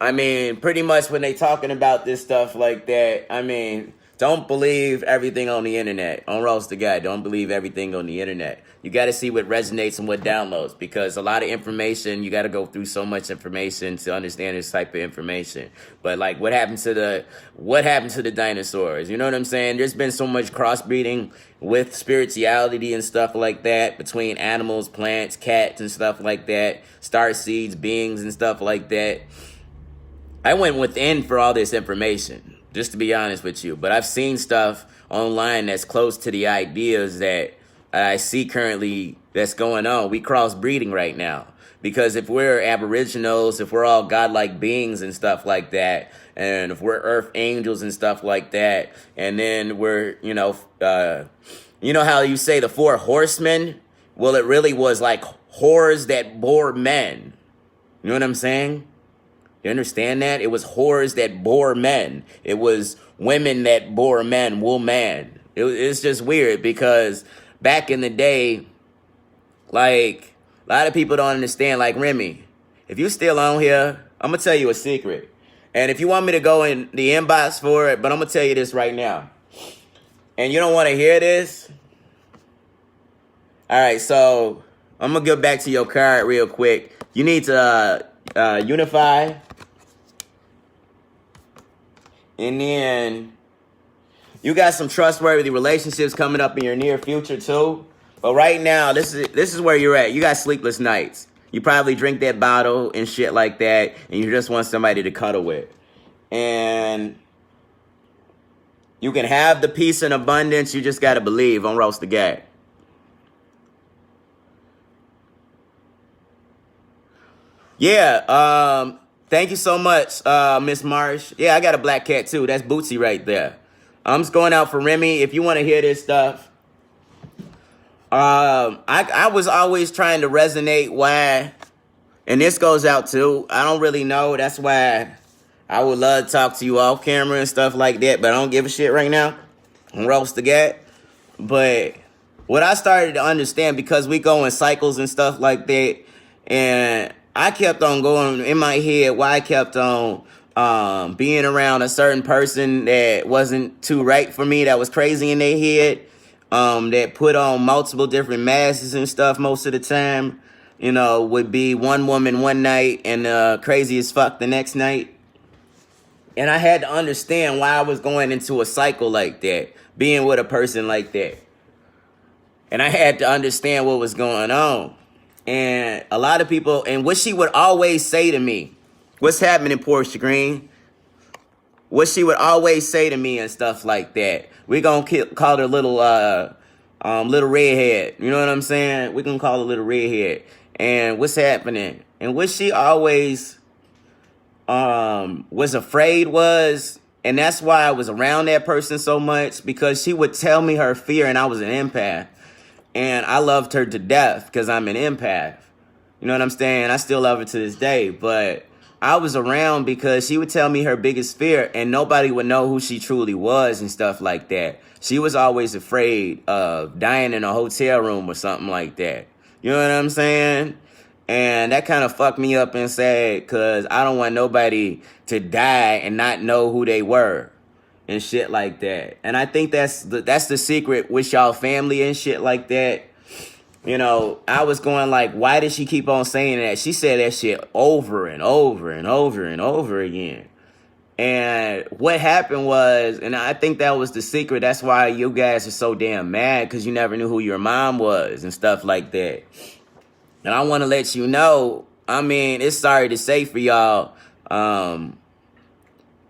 I mean, pretty much when they talking about this stuff like that, I mean, don't believe everything on the internet. On Roast the Guy, don't believe everything on the internet. You got to see what resonates and what downloads, because a lot of information, you got to go through so much information to understand this type of information. But like, what happened to the dinosaurs? You know what I'm saying? There's been so much crossbreeding with spirituality and stuff like that between animals, plants, cats, and stuff like that, star seeds, beings, and stuff like that. I went within for all this information, just to be honest with you. But I've seen stuff online that's close to the ideas that I see currently that's going on. We crossbreeding right now. Because if we're aboriginals, if we're all godlike beings and stuff like that, and if we're earth angels and stuff like that, and then we're, you know how you say the 4 horsemen? Well, it really was like whores that bore men. You know what I'm saying? You understand that? It was whores that bore men. It was women that bore men, woman. It's just weird because back in the day, like, a lot of people don't understand. Like, Remy, if you still on here, I'm going to tell you a secret. And if you want me to go in the inbox for it, but I'm going to tell you this right now. And you don't want to hear this? All right, so I'm going to get back to your card real quick. You need to unify. And then you got some trustworthy relationships coming up in your near future too. But right now, this is where you're at. You got sleepless nights. You probably drink that bottle and shit like that, and you just want somebody to cuddle with. And you can have the peace and abundance. You just got to believe on Roast the Guy. Yeah, thank you so much, Miss Marsh. Yeah, I got a black cat too. That's Bootsy right there. I'm just going out for Remy. If you want to hear this stuff, I was always trying to resonate why, and this goes out too. I don't really know. That's why I would love to talk to you off camera and stuff like that, but I don't give a shit right now. I'm Roast the Guy. But what I started to understand, because we go in cycles and stuff like that, and I kept on going in my head why I kept on being around a certain person that wasn't too right for me, that was crazy in their head, that put on multiple different masks and stuff most of the time, you know, would be one woman one night and crazy as fuck the next night. And I had to understand why I was going into a cycle like that, being with a person like that. And I had to understand what was going on. And a lot of people, and what she would always say to me, what's happening, Portia Green? What she would always say to me and stuff like that. We're going to call her little redhead. You know what I'm saying? We're going to call her little redhead. And what's happening? And what she always was afraid was, and that's why I was around that person so much, because she would tell me her fear, and I was an empath. And I loved her to death because I'm an empath. You know what I'm saying? I still love her to this day. But I was around because she would tell me her biggest fear, and nobody would know who she truly was and stuff like that. She was always afraid of dying in a hotel room or something like that. You know what I'm saying? And that kind of fucked me up inside, because I don't want nobody to die and not know who they were and shit like that. And I think that's the secret with y'all family and shit like that. You know, I was going like, why did she keep on saying that? She said that shit over and over and over and over again. And what happened was, and I think that was the secret, that's why you guys are so damn mad, because you never knew who your mom was and stuff like that. And I want to let you know, I mean, it's sorry to say for y'all,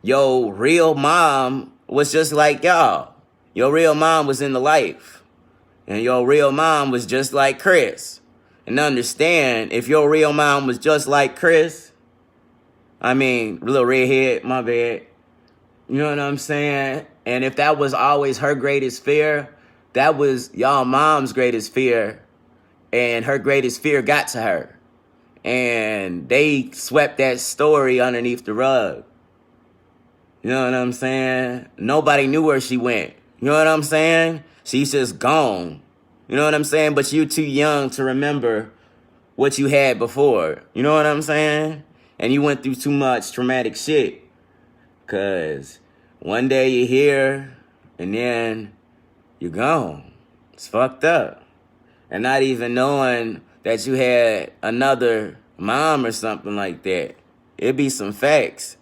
your real mom was just like y'all. Your real mom was in the life. And your real mom was just like Chris. And understand, if your real mom was just like Chris, I mean, little redhead, my bad. You know what I'm saying? And if that was always her greatest fear, that was y'all mom's greatest fear. And her greatest fear got to her. And they swept that story underneath the rug. You know what I'm saying? Nobody knew where she went. You know what I'm saying? She's just gone. You know what I'm saying? But you're too young to remember what you had before. You know what I'm saying? And you went through too much traumatic shit. Because one day you're here and then you're gone. It's fucked up. And not even knowing that you had another mom or something like that. It'd be some facts.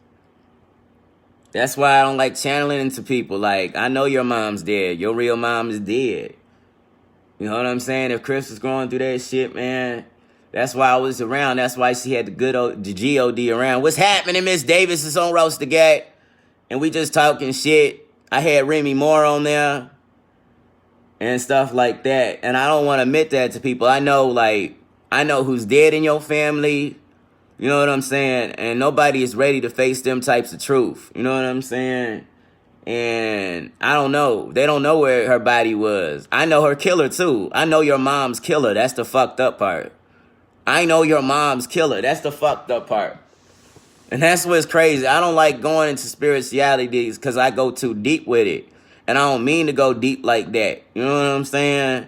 That's why I don't like channeling into people. Like, I know your mom's dead. Your real mom is dead. You know what I'm saying? If Chris was going through that shit, man, that's why I was around. That's why she had the G-O-D around. What's happening, Miss Davis is on Roast the Gag. And we just talking shit. I had Remy Moore on there. And stuff like that. And I don't want to admit that to people. I know who's dead in your family. You know what I'm saying? And nobody is ready to face them types of truth. You know what I'm saying? And I don't know. They don't know where her body was. I know her killer too. I know your mom's killer. That's the fucked up part. I know your mom's killer. That's the fucked up part. And that's what's crazy. I don't like going into spirituality because I go too deep with it. And I don't mean to go deep like that. You know what I'm saying?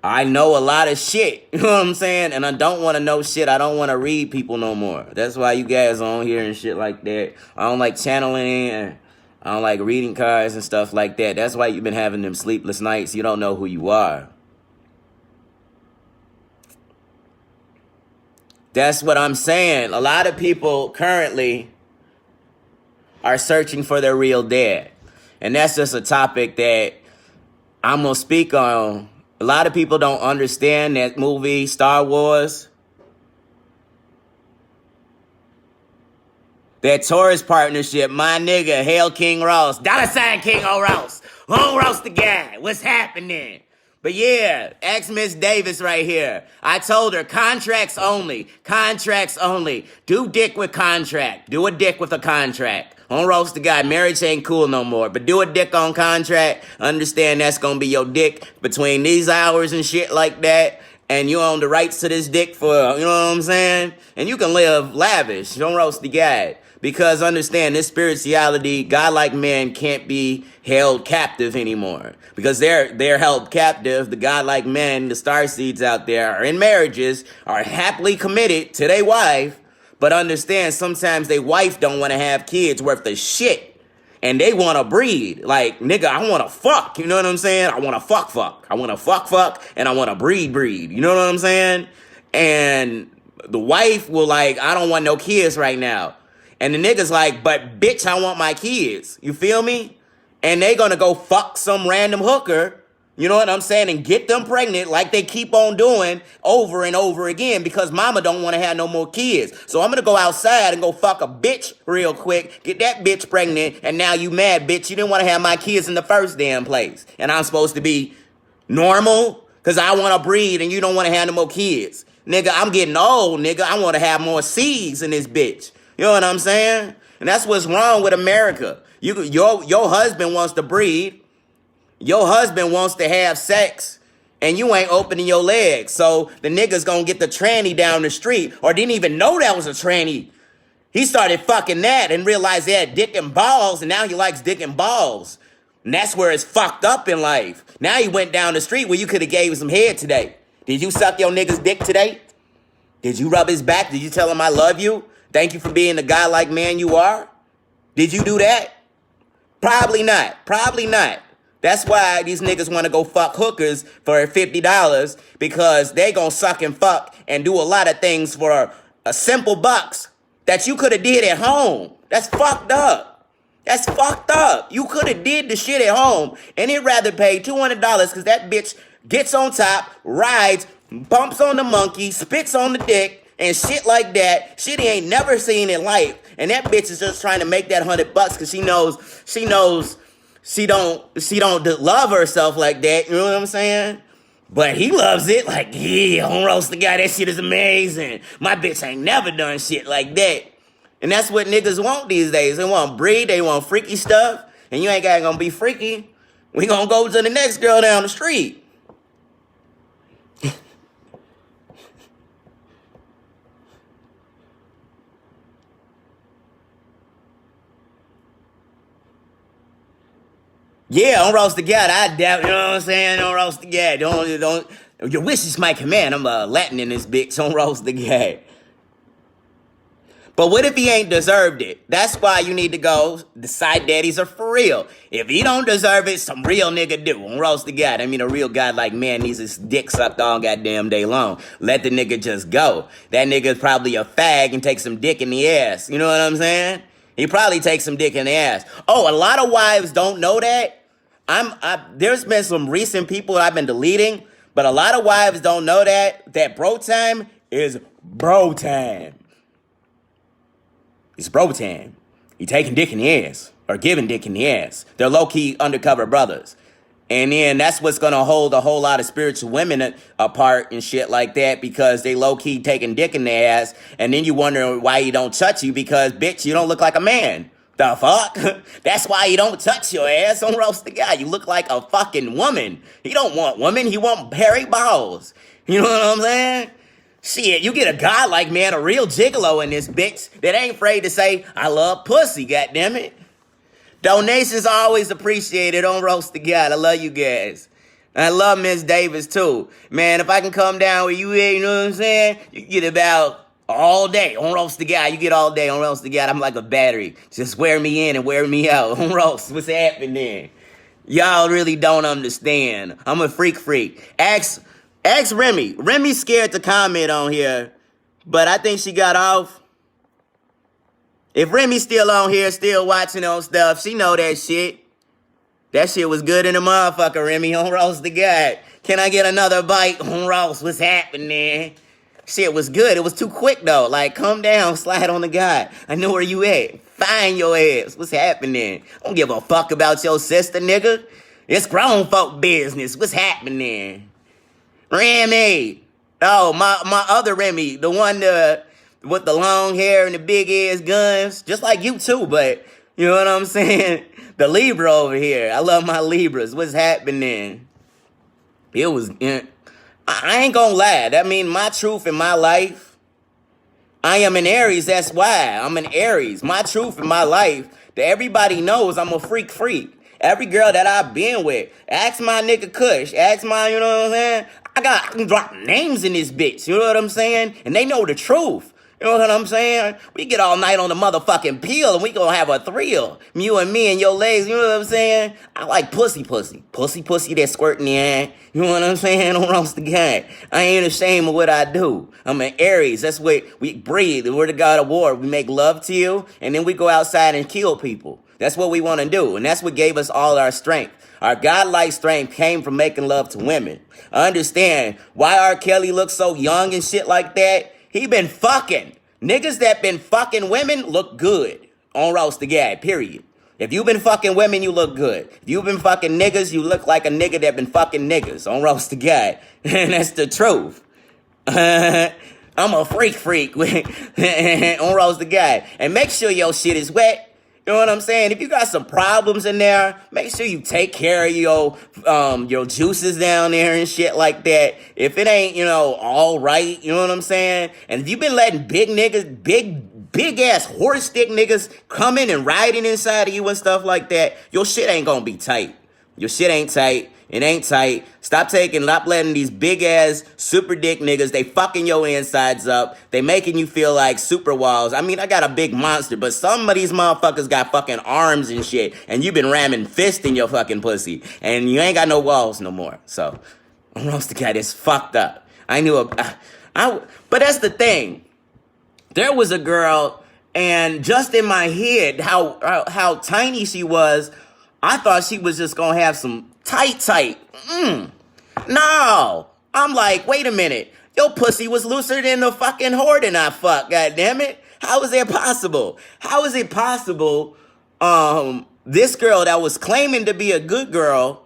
I know a lot of shit. You know what I'm saying? And I don't want to know shit. I don't want to read people no more. That's why you guys on here and shit like that. I don't like channeling and I don't like reading cards and stuff like that. That's why you've been having them sleepless nights. You don't know who you are. That's what I'm saying. A lot of people currently are searching for their real dad. And that's just a topic that I'm going to speak on. A lot of people don't understand that movie, Star Wars. That Taurus partnership, my nigga, Hail King Ross. $ King O Ross. On Ross the Guy. What's happening? But yeah, ask Miss Davis right here. I told her, contracts only. Contracts only. Do dick with contract. Do a dick with a contract. On Roast the Guy, marriage ain't cool no more. But do a dick on contract. Understand that's gonna be your dick between these hours and shit like that. And you own the rights to this dick for, you know what I'm saying? And you can live lavish. Don't roast the guy. Because understand, this spirituality, godlike men can't be held captive anymore. Because they're held captive. The godlike men, the starseeds out there, are in marriages, are happily committed to their wife. But understand, sometimes their wife don't want to have kids worth of shit. And they want to breed. Like, nigga, I want to fuck. You know what I'm saying? I want to fuck. I want to fuck. And I want to breed. You know what I'm saying? And the wife will like, I don't want no kids right now. And the nigga's like, but bitch, I want my kids. You feel me? And they gonna go fuck some random hooker. You know what I'm saying? And get them pregnant like they keep on doing over and over again because mama don't want to have no more kids. So I'm going to go outside and go fuck a bitch real quick, get that bitch pregnant, and now you mad, bitch. You didn't want to have my kids in the first damn place. And I'm supposed to be normal because I want to breed and you don't want to have no more kids. Nigga, I'm getting old, nigga. I want to have more seeds in this bitch. You know what I'm saying? And that's what's wrong with America. Your husband wants to breed. Your husband wants to have sex, and you ain't opening your legs. So the nigga's gonna get the tranny down the street, or didn't even know that was a tranny. He started fucking that and realized he had dick and balls, and now he likes dick and balls. And that's where it's fucked up in life. Now he went down the street where you could have gave him some head today. Did you suck your nigga's dick today? Did you rub his back? Did you tell him I love you? Thank you for being the godlike man you are? Did you do that? Probably not. Probably not. That's why these niggas want to go fuck hookers for $50 because they gonna suck and fuck and do a lot of things for a simple bucks that you could have did at home. That's fucked up. That's fucked up. You could have did the shit at home and he'd rather pay $200 because that bitch gets on top, rides, bumps on the monkey, spits on the dick and shit like that. Shit he ain't never seen in life. And that bitch is just trying to make that $100 because she knows she don't love herself like that, you know what I'm saying? But he loves it, like, yeah, on Roast the Guy, that shit is amazing. My bitch ain't never done shit like that. And that's what niggas want these days. They want breed, they want freaky stuff, and you ain't gonna be freaky. We gonna go to the next girl down the street. Yeah, don't roast the God. I doubt, you know what I'm saying? Don't roast the God. Don't. Your wishes might command. I'm Latin in this bitch. Don't roast the God. But what if he ain't deserved it? That's why you need to go. The side daddies are for real. If he don't deserve it, some real nigga do. Don't roast the God. I mean, a real guy like man needs his dick sucked all goddamn day long. Let the nigga just go. That nigga's probably a fag and take some dick in the ass. You know what I'm saying? He probably takes some dick in the ass. Oh, a lot of wives don't know that. There's been some recent people I've been deleting, but a lot of wives don't know that bro time is bro time. It's bro time. You taking dick in the ass or giving dick in the ass. They're low-key undercover brothers. And then that's what's going to hold a whole lot of spiritual women apart and shit like that because they low-key taking dick in their ass. And then you wonder why he don't touch you because, bitch, you don't look like a man. The fuck? That's why he don't touch your ass. Don't roast the guy. You look like a fucking woman. He don't want women. He want hairy balls. You know what I'm saying? Shit, you get a guy like, man, a real gigolo in this bitch that ain't afraid to say, I love pussy, goddammit. Donations are always appreciated. Don't roast the guy. I love you guys. I love Miss Davis, too. Man, if I can come down with you here, you know what I'm saying? You get about all day. On roast the guy. You get all day on roast the guy. I'm like a battery. Just wear me in and wear me out. On roast. What's happening? Y'all really don't understand. I'm a freak. Ask Remy. Remy's scared to comment on here, but I think she got off. If Remy's still on here, still watching on stuff, she know that shit. That shit was good in the motherfucker, Remy. On roast the guy. Can I get another bite? On roast. What's happening? Shit was good. It was too quick, though. Like, come down, slide on the guy. I know where you at. Find your ass. What's happening? I don't give a fuck about your sister, nigga. It's grown folk business. What's happening? Remy. Oh, my other Remy. The one with the long hair and the big-ass guns. Just like you, too, but you know what I'm saying? The Libra over here. I love my Libras. What's happening? It was... I ain't gonna lie. That mean my truth in my life. I am an Aries. That's why I'm an Aries. My truth in my life that everybody knows I'm a freak. Every girl that I've been with. Ask my nigga Kush. Ask my, you know what I'm saying? I can drop names in this bitch. You know what I'm saying? And they know the truth. You know what I'm saying? We get all night on the motherfucking pill and we gonna have a thrill. You and me and your legs, you know what I'm saying? I like pussy. Pussy that squirt in the ass. You know what I'm saying? Don't roast the guy. I ain't ashamed of what I do. I'm an Aries. That's what we breathe. We're the god of war. We make love to you and then we go outside and kill people. That's what we want to do. And that's what gave us all our strength. Our godlike strength came from making love to women. I understand why R. Kelly looks so young and shit like that. He been fucking. Niggas that been fucking women look good. On roast the guy, period. If you been fucking women, you look good. If you been fucking niggas, you look like a nigga that been fucking niggas. On roast the guy. And that's the truth. I'm a freak. On roast the guy. And make sure your shit is wet. You know what I'm saying? If you got some problems in there, make sure you take care of your juices down there and shit like that. If it ain't, all right, you know what I'm saying? And if you've been letting big niggas, big ass horse stick niggas coming and riding inside of you and stuff like that, your shit ain't gonna be tight. Your shit ain't tight. It ain't tight. Stop letting these big ass super dick niggas, they fucking your insides up. They making you feel like super walls. I mean, I got a big monster, but some of these motherfuckers got fucking arms and shit. And you been ramming fist in your fucking pussy. And you ain't got no walls no more. So, I'm roast the cat. It's fucked up. But that's the thing. There was a girl, and just in my head, how tiny she was, I thought she was just gonna have some tight. No. I'm like, wait a minute. Your pussy was looser than the fucking whore that I fucked, goddammit. How is that possible? How is it possible this girl that was claiming to be a good girl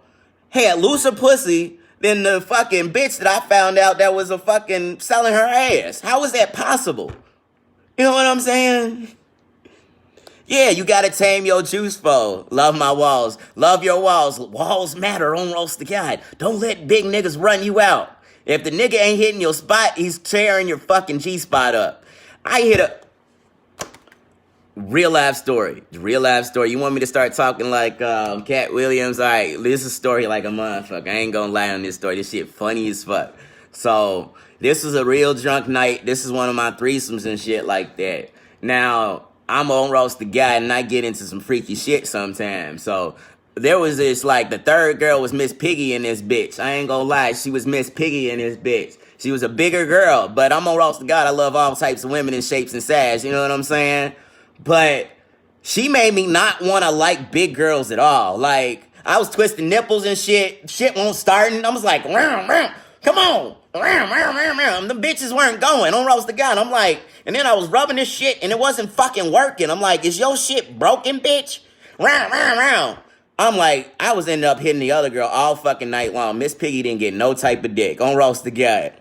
had looser pussy than the fucking bitch that I found out that was a fucking selling her ass? How is that possible? You know what I'm saying? Yeah, you gotta tame your juice for. Love my walls. Love your walls. Walls matter on Roast the God. Don't let big niggas run you out. If the nigga ain't hitting your spot, he's tearing your fucking G-spot up. I hit a real life story. Real life story. You want me to start talking like Cat Williams? All right, this is a story like a motherfucker. I ain't gonna lie on this story. This shit funny as fuck. So, this was a real drunk night. This is one of my threesomes and shit like that. Now, I'm on Roast the Guy and I get into some freaky shit sometimes. So, there was this, like, the third girl was Miss Piggy in this bitch. I ain't gonna lie, she was Miss Piggy in this bitch. She was a bigger girl, but I'm on Roast the God. I love all types of women in shapes and size, you know what I'm saying? But she made me not want to like big girls at all. Like, I was twisting nipples and shit. Shit won't start. And I was like, ram, ram, come on. Ram, ram, ram, ram. The bitches weren't going. On Roast the God. I'm like, and then I was rubbing this shit and it wasn't fucking working. I'm like, is your shit broken, bitch? Ram, ram, ram. I'm like, I was ending up hitting the other girl all fucking night long. Miss Piggy didn't get no type of dick. On Roast the God.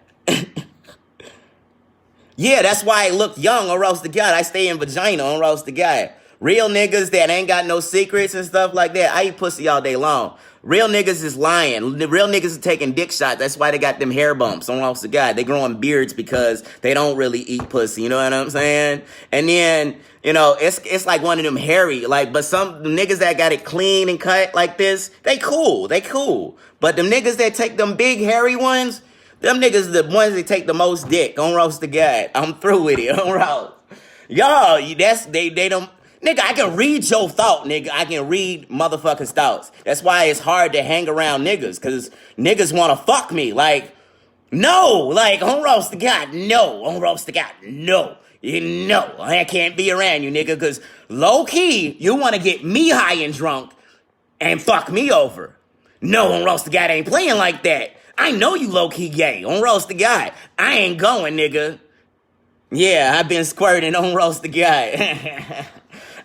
Yeah, that's why I look young on Roast the God. I stay in vagina on Roast the God. Real niggas that ain't got no secrets and stuff like that, I eat pussy all day long. Real niggas is lying. The real niggas are taking dick shots. That's why they got them hair bumps on Roast the God. They growing beards because they don't really eat pussy. You know what I'm saying? And then, you know, it's like one of them hairy, like, but some niggas that got it clean and cut like this, they cool. They cool. But them niggas that take them big hairy ones, them niggas the ones that take the most dick on Roast the God. I'm through with it on Roast. Y'all, they don't. Nigga, I can read your thought, nigga. I can read motherfuckers' thoughts. That's why it's hard to hang around niggas, because niggas want to fuck me. Like, no. Like, on Roast the God, no. On Roast the God, no. No, I can't be around you, nigga, because low-key, you want to get me high and drunk and fuck me over. No, on Roast the God ain't playing like that. I know you low-key gay. On Roast the God, I ain't going, nigga. Yeah, I've been squirting on Roast the God.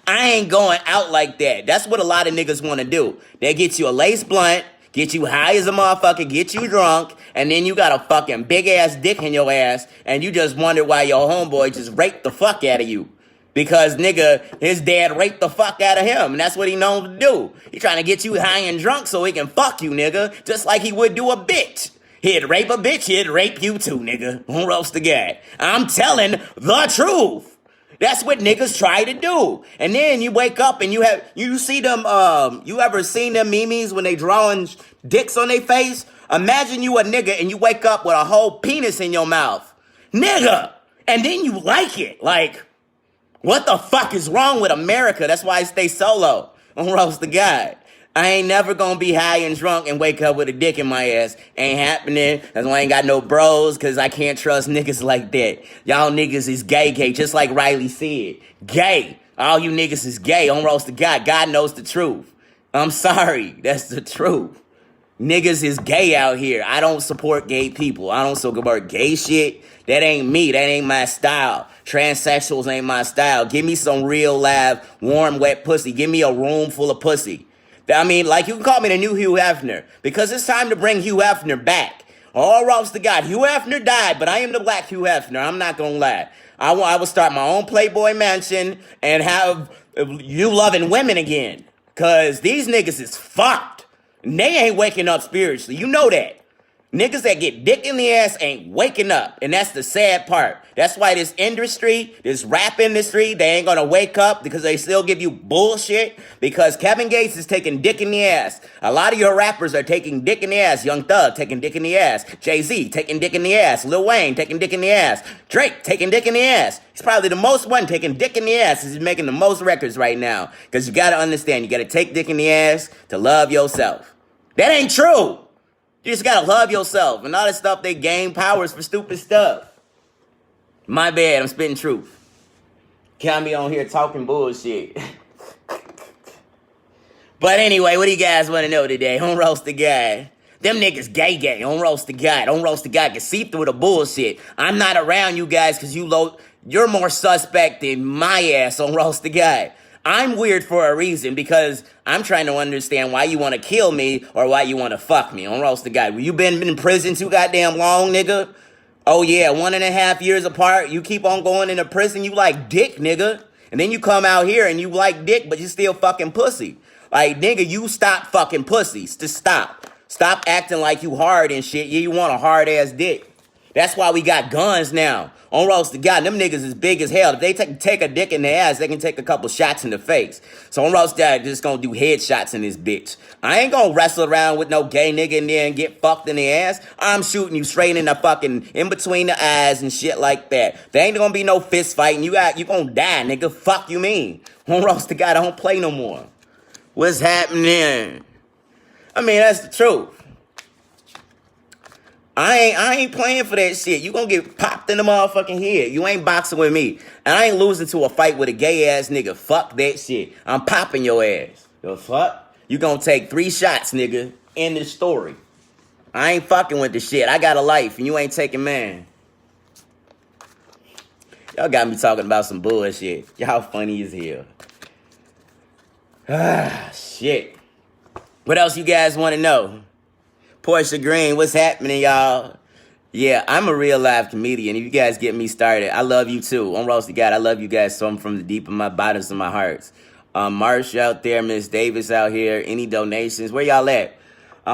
I ain't going out like that. That's what a lot of niggas want to do. They get you a lace blunt, get you high as a motherfucker, get you drunk, and then you got a fucking big-ass dick in your ass, and you just wonder why your homeboy just raped the fuck out of you. Because, nigga, his dad raped the fuck out of him, and that's what he known to do. He trying to get you high and drunk so he can fuck you, nigga, just like he would do a bitch. He'd rape a bitch, he'd rape you too, nigga. On Roast the God. I'm telling the truth. That's what niggas try to do. And then you wake up and you see them, you ever seen them memes when they drawing dicks on their face? Imagine you a nigga and you wake up with a whole penis in your mouth. Nigga! And then you like it. Like, what the fuck is wrong with America? That's why I stay solo on Roast the God. I ain't never gonna be high and drunk and wake up with a dick in my ass. Ain't happening. That's why I ain't got no bros, cause I can't trust niggas like that. Y'all niggas is gay, just like Riley said. Gay. All you niggas is gay on Roast the God. God knows the truth. I'm sorry. That's the truth. Niggas is gay out here. I don't support gay people. I don't support gay shit. That ain't me. That ain't my style. Transsexuals ain't my style. Give me some real live, warm, wet pussy. Give me a room full of pussy. I mean, like, you can call me the new Hugh Hefner, because it's time to bring Hugh Hefner back. All Roast the God. Hugh Hefner died, but I am the black Hugh Hefner. I'm not gonna lie. I will start my own Playboy mansion and have you loving women again. Because these niggas is fucked. And they ain't waking up spiritually. You know that. Niggas that get dick in the ass ain't waking up. And that's the sad part. That's why this industry, this rap industry, they ain't gonna wake up because they still give you bullshit. Because Kevin Gates is taking dick in the ass. A lot of your rappers are taking dick in the ass. Young Thug taking dick in the ass. Jay-Z taking dick in the ass. Lil Wayne taking dick in the ass. Drake taking dick in the ass. He's probably the most one taking dick in the ass. He's making the most records right now. Because you gotta understand, you gotta take dick in the ass to love yourself. That ain't true. You just gotta love yourself. And all this stuff, they gain powers for stupid stuff. My bad, I'm spitting truth. Can't be on here talking bullshit. But anyway, what do you guys want to know today? On Roast the God. Them niggas gay. On Roast the God. On Roast the God can see through the bullshit. I'm not around you guys because you're more suspect than my ass on Roast the God. I'm weird for a reason because I'm trying to understand why you want to kill me or why you want to fuck me on Roast the God. You been in prison too goddamn long, nigga? Oh yeah, 1.5 years apart. You keep on going into prison. You like dick, nigga. And then you come out here and you like dick, but you still fucking pussy. Like, nigga, you stop fucking pussies. Just stop. Stop acting like you hard and shit. Yeah, you want a hard-ass dick. That's why we got guns now. On roast to God, them niggas is big as hell. If they take a dick in the ass, they can take a couple shots in the face. So on roast to God, just gonna do headshots in this bitch. I ain't gonna wrestle around with no gay nigga in there and get fucked in the ass. I'm shooting you straight in the fucking, in between the eyes and shit like that. There ain't gonna be no fist fighting. You gonna die, nigga. Fuck you mean? On roast to God, I don't play no more. What's happening? I mean, that's the truth. I ain't playing for that shit. You gonna get popped in the motherfucking head. You ain't boxing with me. And I ain't losing to a fight with a gay ass nigga. Fuck that shit. I'm popping your ass. The fuck? You gonna take 3 shots, nigga. End the story. I ain't fucking with the shit. I got a life and you ain't taking mine. Y'all got me talking about some bullshit. Y'all funny as hell. Ah, shit. What else you guys want to know? Portia Green, what's happening, y'all? Yeah, I'm a real live comedian. If you guys get me started, I love you too. On Roasted God, I love you guys so from the deep of my bottoms of my hearts. Marsh out there, Miss Davis out here. Any donations? Where y'all at?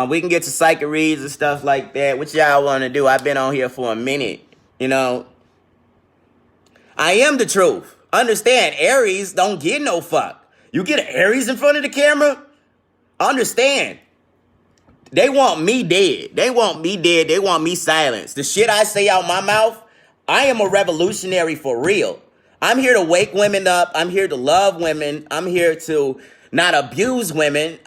We can get to psychic reads and stuff like that. What y'all want to do? I've been on here for a minute. You know, I am the truth. Understand, Aries don't get no fuck. You get an Aries in front of the camera? Understand. They want me dead. They want me dead. They want me silenced. The shit I say out my mouth, I am a revolutionary for real. I'm here to wake women up. I'm here to love women. I'm here to not abuse women.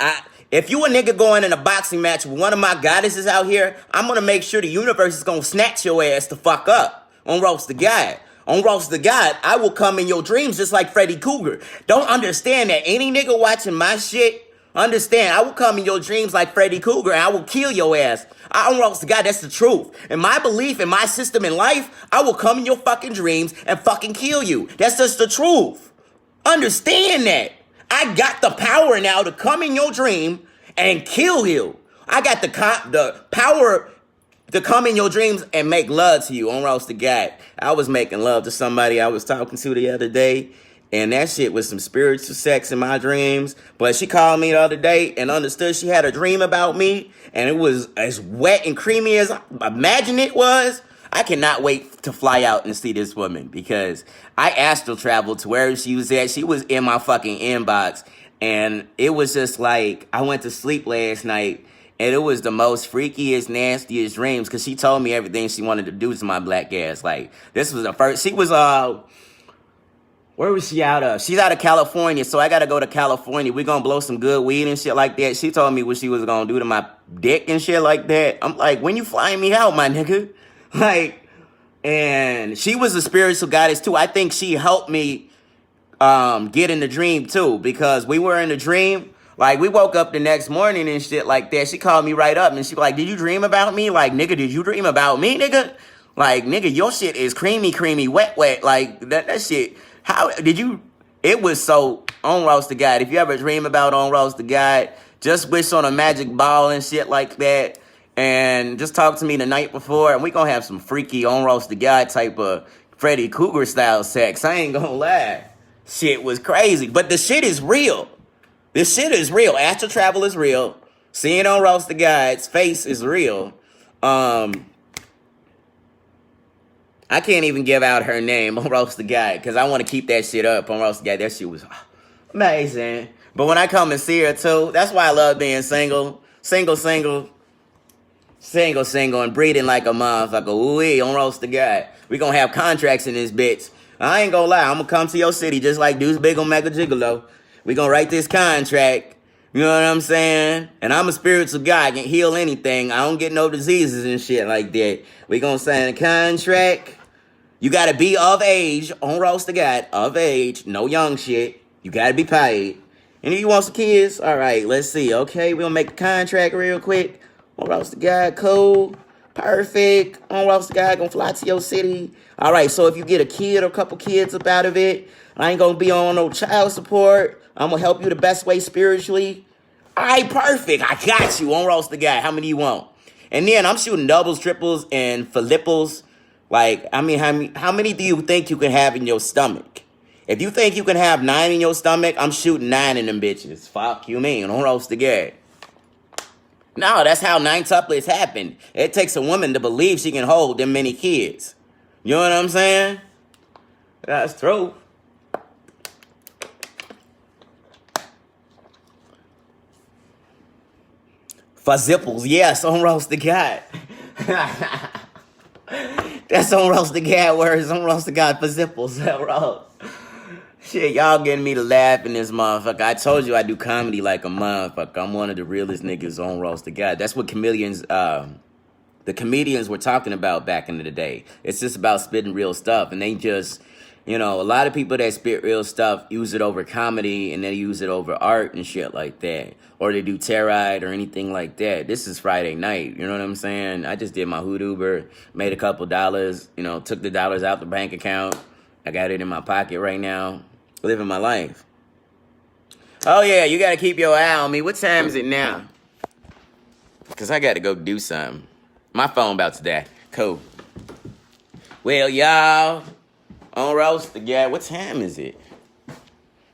If you a nigga going in a boxing match with one of my goddesses out here, I'm going to make sure the universe is going to snatch your ass the fuck up. On Roast the God. On Roast the God, I will come in your dreams just like Freddy Krueger. Don't understand that any nigga watching my shit, understand, I will come in your dreams like Freddy Krueger and I will kill your ass. I don't roast the God, that's the truth. In my belief, in my system in life, I will come in your fucking dreams and fucking kill you. That's just the truth. Understand that. I got the power now to come in your dream and kill you. I got the power to come in your dreams and make love to you. On roast the God. I was making love to somebody I was talking to the other day. And that shit was some spiritual sex in my dreams. But she called me the other day and understood she had a dream about me. And it was as wet and creamy as I imagined it was. I cannot wait to fly out and see this woman. Because I astral traveled to where she was at. She was in my fucking inbox. And it was just like, I went to sleep last night. And it was the most freakiest, nastiest dreams. Because she told me everything she wanted to do to my black ass. Like, this was the first. She was, where was she out of? She's out of California, so I got to go to California. We're going to blow some good weed and shit like that. She told me what she was going to do to my dick and shit like that. I'm like, when you flying me out, my nigga? Like, and she was a spiritual goddess, too. I think she helped me get in the dream, too, because we were in the dream. Like, we woke up the next morning and shit like that. She called me right up, and she was like, did you dream about me? Like, nigga, did you dream about me, nigga? Like, nigga, your shit is creamy, creamy, wet, wet. Like, that shit... How did you? It was so on Roast the God. If you ever dream about on Roast the God, just wish on a magic ball and shit like that. And just talk to me the night before. And we going to have some freaky on Roast the God type of Freddy Krueger style sex. I ain't going to lie. Shit was crazy. But the shit is real. This shit is real. Astral travel is real. Seeing on Roast the God's face is real. I can't even give out her name on Roast the God because I want to keep that shit up on Roast the God. That shit was amazing. But when I come and see her too, that's why I love being single. Single, and breathing like a motherfucker. Ooh-wee, on Roast the God. We gonna have contracts in this bitch. I ain't gonna lie. I'm gonna come to your city just like Deuce Big Omega Gigolo. We gonna write this contract. You know what I'm saying? And I'm a spiritual guy. I can heal anything. I don't get no diseases and shit like that. We gonna sign a contract. You gotta be of age, on Roast the God, of age, no young shit. You gotta be paid. And if you want some kids, all right, let's see. Okay, we're gonna make a contract real quick. On Roast the God, cool, perfect. On Roast the God, gonna fly to your city. All right, so if you get a kid or a couple kids up out of it, I ain't gonna be on no child support. I'm gonna help you the best way spiritually. All right, perfect. I got you on Roast the God. How many you want? And then I'm shooting doubles, triples, and flipples. Like, I mean, how many do you think you can have in your stomach? If you think you can have 9 in your stomach, I'm shooting 9 in them bitches. Fuck you mean? Don't roast the gag. No, that's how 9-tuplets happen. It takes a woman to believe she can hold them many kids. You know what I'm saying? That's true. For zipples, yes, on roast the god. That's on roast the god words. On roast the god for zipples. Roast. Shit, y'all getting me to laugh in this motherfucker. I told you I do comedy like a motherfucker. I'm one of the realest niggas on roast the god. That's what the comedians were talking about back in the day. It's just about spitting real stuff, and they just, a lot of people that spit real stuff use it over comedy, and they use it over art and shit like that, or they do tarot or anything like that. This is Friday night, you know what I'm saying? I just did my Hood Uber, made a couple dollars, took the dollars out the bank account. I got it in my pocket right now, living my life. Oh yeah, you gotta keep your eye on me. What time is it now? Because I gotta go do something. My phone about to die. Cool. Well, y'all, on roast the guy. What time is it?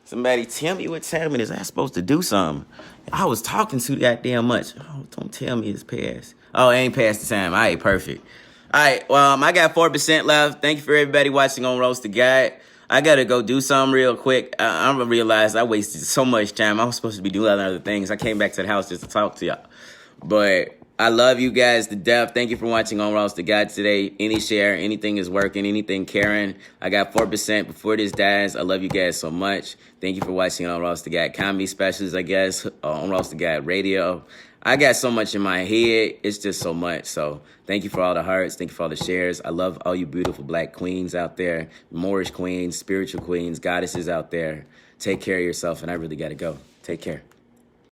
Somebody tell me what time it is. I'm supposed to do something. I was talking too goddamn much. Oh, don't tell me it's past. Oh, it ain't past the time. All right, perfect. All right, well, I got 4% left. Thank you for everybody watching on Roast the Guy. I got to go do something real quick. I'm going to realize I wasted so much time. I was supposed to be doing other things. I came back to the house just to talk to y'all. But I love you guys to death. Thank you for watching on Roast the Guy today. Any share, anything is working, anything caring. I got 4% before this dies. I love you guys so much. Thank you for watching on Roast the Guy comedy specials, I guess, on Roast the Guy radio. I got so much in my head. It's just so much. So thank you for all the hearts. Thank you for all the shares. I love all you beautiful black queens out there, Moorish queens, spiritual queens, goddesses out there. Take care of yourself, and I really got to go. Take care.